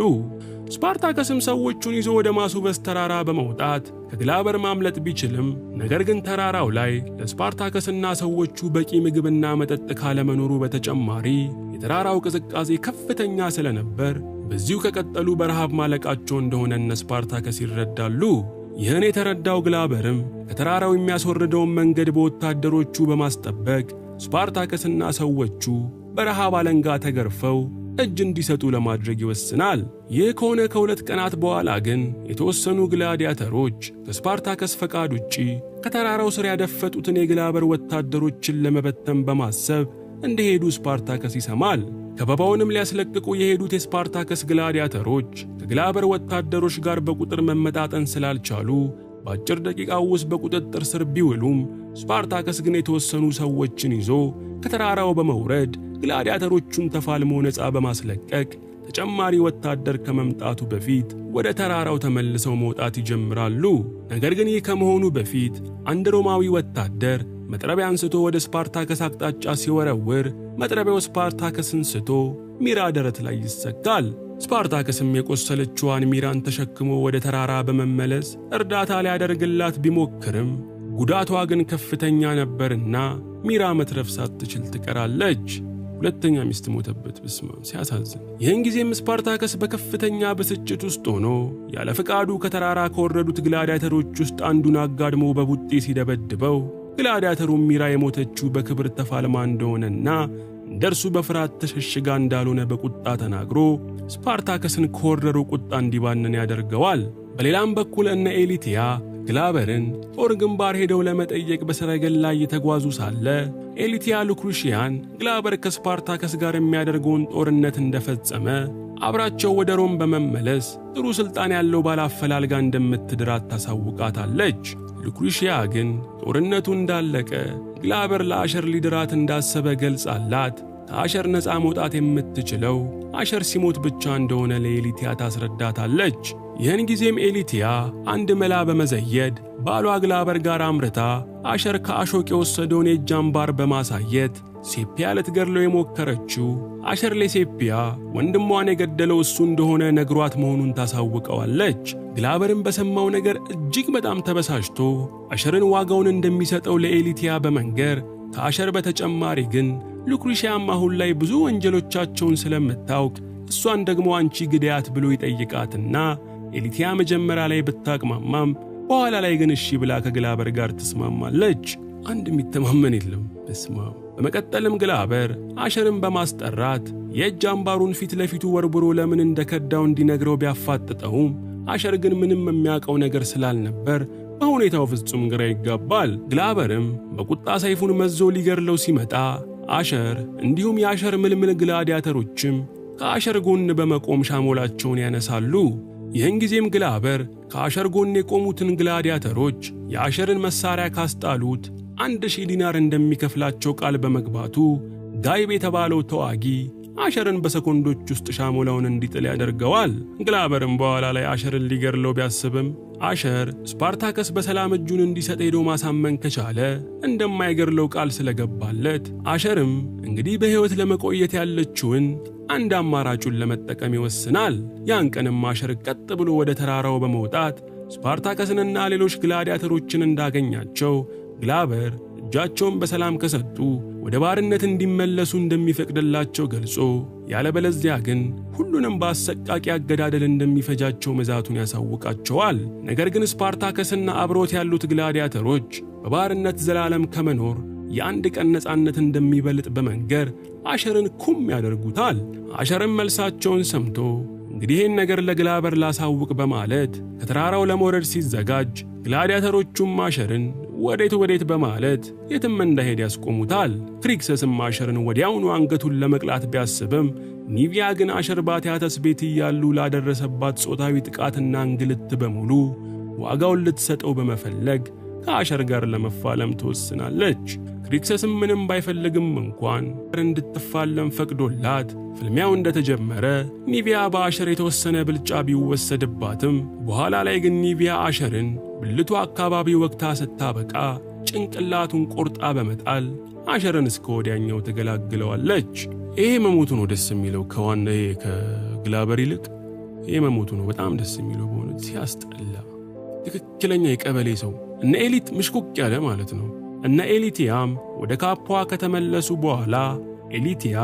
ስፓርታከስም ሰዎቹን ይዞ ወደ ማሱቨስ ተራራ በመውጣት ከግላበር ማምለጥ ቢችልም ነገር ግን ተራራው ላይ ለስፓርታከስና ሰዎቹ በቂ ምግብና መጠጥ ካለመኖሩ በተጨማሪ የተራራው ቅዝቃዜ ከፍተኛ ስለነበር በዚሁ ከቀጠሉ በረሃብ ማለቃቸው እንደሆነ ስፓርታከስ ይረዳሉ። ይህን የተረዳው ግላበርም ከተራራው የሚያስወርደውን መንገድ በወታደሮቹ በማስጠበቅ ስፓርታከስና ሰዎቹ በረሃብ አለንጋ ተገርፈው እጅ እንዲሰጡ ለማድረግ ይወስናል። ይህ ከሆነ ከሁለት ቀናት በኋላ ግን የተወሰኑ ግላዲያተሮች ከስፓርታከስ ፈቃድ ውጪ ከተራራው ስር ያደፈጡትን የግላበር ወታደሮችን ለመበተን በማሰብ እንደሄዱ ስፓርታከስ ይሰማል። ከበባውንም ሊያስለቅቁ የሄዱት የስፓርታከስ ግላዲያተሮች ከግላበር ወታደሮች ጋር በቁጥር መመጣጠን ስላልቻሉ በአጭር ደቂቃ ውስጥ በቁጥጥር ስር ቢውሉም ስፓርታከስ ግን የተወሰኑ ሰዎችን ይዞ ከተራራው በመውረድ ግላዲያተሮቹን ተፋልሞ ነፃ በማስለቀቅ ተጨማሪ ወታደር ከመምጣቱ በፊት ወደ ተራራው ተመልሰው መውጣት ይጀምራሉ። ነገር ግን ይህ ከመሆኑ በፊት አንድ ሮማዊ ወታደር መጥረቢያ አንስቶ ወደ ስፓርታከስ አቅጣጫ ሲወረውር መጥረቢያው ስፓርታከስን ስቶ ሚራ ደረት ላይ ይሰካል። ስፓርታከስም የቆሰለችዋን ሚራን ተሸክሞ ወደ ተራራ በመመለስ እርዳታ ሊያደርግላት ቢሞክርም ጉዳቷ ግን ከፍተኛ ነበርና ሚራ መትረፍ ሳትችል ትቀራለች። ሁለተኛ ሚስት ሞተበት። በስማም ሲያሳዝን። ይህን ጊዜም ስፓርታከስ በከፍተኛ ብስጭት ውስጥ ሆኖ ያለ ፈቃዱ ከተራራ ከወረዱት ግላዲያተሮች ውስጥ አንዱን አጋድሞ በቡጤ ሲደበድበው ግላዲያተሩ ሚራ የሞተችው በክብር ተፋልማ እንደሆነና እንደርሱ በፍርሃት ተሸሽጋ እንዳልሆነ በቁጣ ተናግሮ ስፓርታከስን ከወረሩ ቁጣ እንዲባንን ያደርገዋል። በሌላም በኩል ኤሊቲያ ግላበርን ጦር ግንባር ሄደው ለመጠየቅ በሰረገላ እየተጓዙ ሳለ ኤሊቲያ ሉክሪሺያን ግላበር ከስፓርታከስ ጋር የሚያደርገውን ጦርነት እንደፈጸመ አብራቸው ወደ ሮም በመመለስ ጥሩ ስልጣን ያለው ባላፈላልጋ እንደምትድራት ታሳውቃታለች። ሉክሪሺያ ግን ጦርነቱ እንዳለቀ ግላበር ለአሸር ሊድራት እንዳሰበ ገልጻላት ከአሸር ነፃ መውጣት የምትችለው አሸር ሲሞት ብቻ እንደሆነ ለኤሊቲያ ታስረዳታለች። ይህን ጊዜም ኤሊቲያ አንድ መላ በመዘየድ ባሏ ግላበር ጋር አምርታ አሸር ከአሾቅ የወሰደውን የእጅ አምባር በማሳየት ሴፒያ ልትገድለው የሞከረችው አሸር ለሴፒያ ወንድሟን የገደለው እሱ እንደሆነ ነግሯት መሆኑን ታሳውቀዋለች። ግላበርም በሰማው ነገር እጅግ በጣም ተበሳጭቶ አሸርን ዋጋውን እንደሚሰጠው ለኤሊቲያ በመንገር ከአሸር በተጨማሪ ግን ሉክሪሺያም አሁን ላይ ብዙ ወንጀሎቻቸውን ስለምታውቅ እሷን ደግሞ አንቺ ግዳያት ብሎ ይጠይቃትና ኤሊቲያ መጀመሪያ ላይ ብታቅማማም በኋላ ላይ ግን እሺ ብላ ከግላበር ጋር ትስማማለች። አንድ የሚተማመን የለም በስማ። በመቀጠልም ግላበር አሸርን በማስጠራት የእጅ አምባሩን ፊት ለፊቱ ወርብሮ ለምን እንደከዳው እንዲነግረው ቢያፋጥጠውም አሸር ግን ምንም የሚያውቀው ነገር ስላልነበር በሁኔታው ፍጹም ግራ ይጋባል። ግላበርም በቁጣ ሰይፉን መዞ ሊገድለው ሲመጣ አሸር እንዲሁም የአሸር ምልምል ግላዲያተሮችም ከአሸር ጎን በመቆም ሻሞላቸውን ያነሳሉ። ይህን ጊዜም ግላበር ከአሸር ጎን የቆሙትን ግላዲያተሮች የአሸርን መሳሪያ ካስጣሉት 1000 ዲናር እንደሚከፍላቸው ቃል በመግባቱ ዳይብ የተባለው ተዋጊ አሸርን በሰኮንዶች ውስጥ ሻሞላውን እንዲጥል ያደርገዋል። ግላበርም በኋላ ላይ አሸርን ሊገድለው ቢያስብም አሸር ስፓርታከስ በሰላም እጁን እንዲሰጥ ሄዶ ማሳመን ከቻለ እንደማይገድለው ቃል ስለገባለት አሸርም እንግዲህ በሕይወት ለመቆየት ያለችውን አንድ አማራጩን ለመጠቀም ይወስናል። ያን ቀንም አሸር ቀጥ ብሎ ወደ ተራራው በመውጣት ስፓርታከስንና ሌሎች ግላዲያተሮችን እንዳገኛቸው ግላበር እጃቸውን በሰላም ከሰጡ ወደ ባርነት እንዲመለሱ እንደሚፈቅድላቸው ገልጾ ያለበለዚያ ግን ሁሉንም በአሰቃቂ አገዳደል እንደሚፈጃቸው መዛቱን ያሳውቃቸዋል። ነገር ግን ስፓርታከስና አብሮት ያሉት ግላዲያተሮች በባርነት ዘላለም ከመኖር የአንድ ቀን ነፃነት እንደሚበልጥ በመንገር አሸርን ኩም ያደርጉታል። አሸርም መልሳቸውን ሰምቶ እንግዲህ ይህን ነገር ለግላበር ላሳውቅ በማለት ከተራራው ለመውረድ ሲዘጋጅ ግላዲያተሮቹም አሸርን ወዴት በማለት የትም እንዳይሄድ ያስቆሙታል። ክሪክሰስም አሸርን ወዲያውኑ አንገቱን ለመቅላት ቢያስብም ኒቪያ ግን አሸር ባቲያተስ ቤት እያሉ ላደረሰባት ጾታዊ ጥቃትና እንግልት በሙሉ ዋጋውን ልትሰጠው በመፈለግ ከአሸር ጋር ለመፋለም ትወስናለች። ክሪክሰስም ምንም ባይፈልግም እንኳን እንድትፋለም ፈቅዶላት ፍልሚያው እንደተጀመረ ኒቪያ በአሸር የተወሰነ ብልጫ ቢወሰድባትም በኋላ ላይ ግን ኒቪያ አሸርን ብልቱ አካባቢ ወቅታ ስታበቃ ጭንቅላቱን ቆርጣ በመጣል አሸርን እስከ ወዲያኛው ተገላግለዋለች። ይሄ መሞቱ ነው ደስ የሚለው ከግላበር ይልቅ ይሄ መሞቱ ነው በጣም ደስ የሚለው። በእውነት ሲያስጠላ ትክክለኛ የቀበሌ ሰው እነ ኤሊት ምሽኩክ ያለ ማለት ነው። እነ ኤሊቲያም ወደ ካፖ ከተመለሱ በኋላ ኤሊቲያ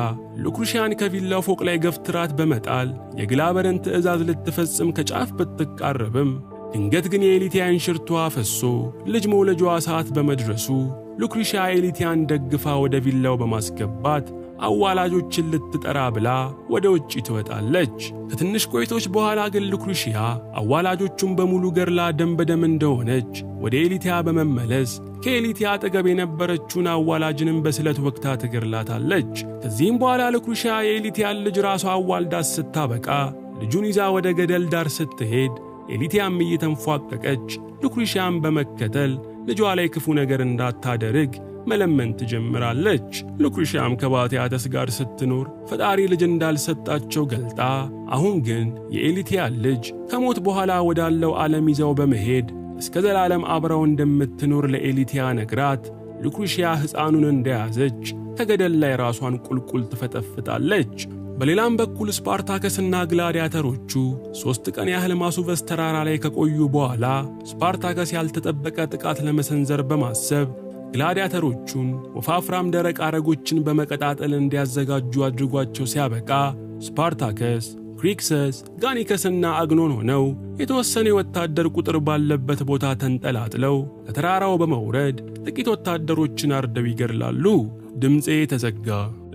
ሉክሪሺያን ከቪላው ፎቅ ላይ ገፍትራት በመጣል የግላበርን ትዕዛዝ ልትፈጽም ከጫፍ ብትቃረብም ድንገት ግን የኤሊቲያን ሽርቷ ፈሶ ልጅ መውለጇ ሰዓት በመድረሱ ሉክሪሺያ ኤሊቲያን ደግፋ ወደ ቪላው በማስገባት አዋላጆችን ልትጠራ ብላ ወደ ውጪ ትወጣለች። ከትንሽ ቆይቶች በኋላ ግን ሉክሪሺያ አዋላጆቹን በሙሉ ገርላ ደም በደም እንደሆነች ወደ ኤሊቲያ በመመለስ ከኤሊቲያ አጠገብ የነበረችውን አዋላጅንም በስለት ወቅታ ትገርላታለች። ከዚህም በኋላ ሉክሪሺያ የኤሊቲያን ልጅ ራሷ አዋልዳ ስታበቃ ልጁን ይዛ ወደ ገደል ዳር ስትሄድ ኤሊቲያም እየተንፏቀቀች ሉክሪሺያን በመከተል ልጇ ላይ ክፉ ነገር እንዳታደርግ መለመን ትጀምራለች። ሉክሪሺያም ከባቲያተስ ጋር ስትኖር ፈጣሪ ልጅ እንዳልሰጣቸው ገልጣ አሁን ግን የኤሊቲያን ልጅ ከሞት በኋላ ወዳለው ዓለም ይዘው በመሄድ እስከ ዘላለም አብረው እንደምትኖር ለኤሊቲያ ነግራት ሉክሪሺያ ሕፃኑን እንደያዘች ከገደል ላይ ራሷን ቁልቁል ትፈጠፍጣለች። በሌላም በኩል ስፓርታከስና ግላዲያተሮቹ 3 ቀን ያህል ማሱቨስ ተራራ ላይ ከቆዩ በኋላ ስፓርታከስ ያልተጠበቀ ጥቃት ለመሰንዘር በማሰብ ግላዲያተሮቹን ወፋፍራም ደረቅ አረጎችን በመቀጣጠል እንዲያዘጋጁ አድርጓቸው ሲያበቃ ስፓርታከስ፣ ክሪክሰስ፣ ጋኒከስና አግኖን ሆነው የተወሰነ ወታደር ቁጥር ባለበት ቦታ ተንጠላጥለው ከተራራው በመውረድ ጥቂት ወታደሮችን አርደው ይገድላሉ። ድምጼ ተዘጋ።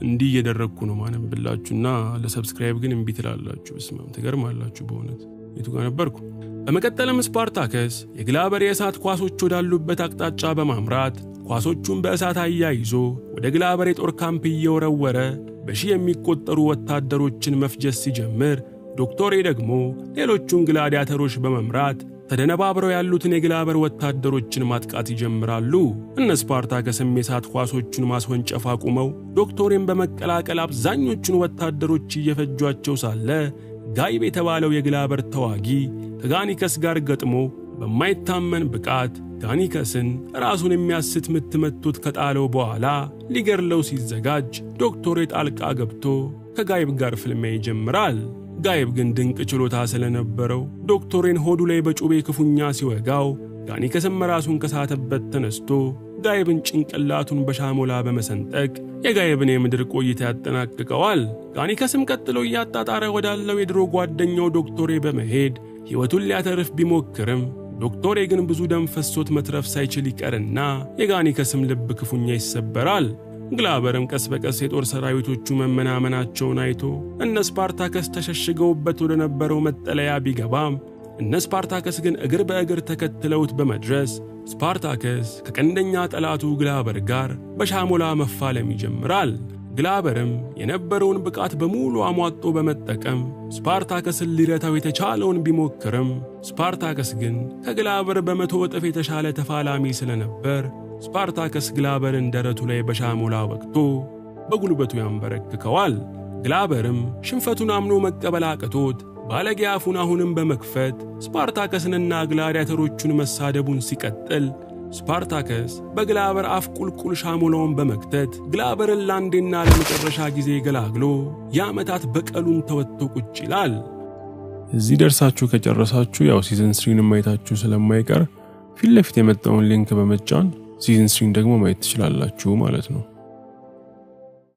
እንዲህ እየደረግኩ ነው ማነብላችሁና ለሰብስክራይብ ግን እምቢ ትላላችሁ። በስማም ትገርማላችሁ በእውነት የቱ ጋር ነበርኩ? በመቀጠልም ስፓርታከስ የግላበር የእሳት ኳሶች ወዳሉበት አቅጣጫ በማምራት ኳሶቹን በእሳት አያይዞ ወደ ግላበር የጦር ካምፕ እየወረወረ በሺህ የሚቆጠሩ ወታደሮችን መፍጀት ሲጀምር ዶክተሬ ደግሞ ሌሎቹን ግላዲያተሮች በመምራት ተደነባብረው ያሉትን የግላበር ወታደሮችን ማጥቃት ይጀምራሉ። እነ ስፓርታከስም የሳት ኳሶቹን ማስወንጨፍ አቁመው ዶክተሬን በመቀላቀል አብዛኞቹን ወታደሮች እየፈጇቸው ሳለ ጋይብ የተባለው የግላበር ተዋጊ ከጋኒከስ ጋር ገጥሞ በማይታመን ብቃት ጋኒከስን ራሱን የሚያስት ምት መቶት ከጣለው በኋላ ሊገርለው ሲዘጋጅ ዶክተሬ ጣልቃ ገብቶ ከጋይብ ጋር ፍልሚያ ይጀምራል። ጋይብ ግን ድንቅ ችሎታ ስለነበረው ዶክተሬን ሆዱ ላይ በጩቤ ክፉኛ ሲወጋው ጋኒከስም ራሱን ከሳተበት ተነስቶ ጋይብን ጭንቅላቱን በሻሞላ በመሰንጠቅ የጋይብን የምድር ቆይታ ያጠናቅቀዋል። ጋኒከስም ቀጥሎ እያጣጣረ ወዳለው የድሮ ጓደኛው ዶክተሬ በመሄድ ሕይወቱን ሊያተርፍ ቢሞክርም ዶክተሬ ግን ብዙ ደም ፈሶት መትረፍ ሳይችል ይቀርና የጋኒከስም ልብ ክፉኛ ይሰበራል። ግላበርም ቀስ በቀስ የጦር ሰራዊቶቹ መመናመናቸውን አይቶ እነ ስፓርታከስ ተሸሽገውበት ወደ ነበረው መጠለያ ቢገባም እነ ስፓርታከስ ግን እግር በእግር ተከትለውት በመድረስ ስፓርታከስ ከቀንደኛ ጠላቱ ግላበር ጋር በሻሞላ መፋለም ይጀምራል። ግላበርም የነበረውን ብቃት በሙሉ አሟጦ በመጠቀም ስፓርታከስን ሊረታው የተቻለውን ቢሞክርም ስፓርታከስ ግን ከግላበር በመቶ እጥፍ የተሻለ ተፋላሚ ስለነበር ስፓርታከስ ግላበርን ደረቱ ላይ በሻሞላ ወቅቶ በጉልበቱ ያንበረክከዋል። ግላበርም ሽንፈቱን አምኖ መቀበል አቅቶት ባለጌ አፉን አሁንም በመክፈት ስፓርታከስንና ግላዲያተሮቹን መሳደቡን ሲቀጥል ስፓርታከስ በግላበር አፍ ቁልቁል ሻሞላውን በመክተት ግላበርን ለአንዴና ለመጨረሻ ጊዜ ገላግሎ የዓመታት በቀሉን ተወጥቶ ቁጭ ይላል። እዚህ ደርሳችሁ ከጨረሳችሁ ያው ሲዝን 3ን ማየታችሁ ስለማይቀር ፊት ለፊት የመጣውን ሊንክ በመጫን ሲዝን 3 ደግሞ ማየት ትችላላችሁ ማለት ነው።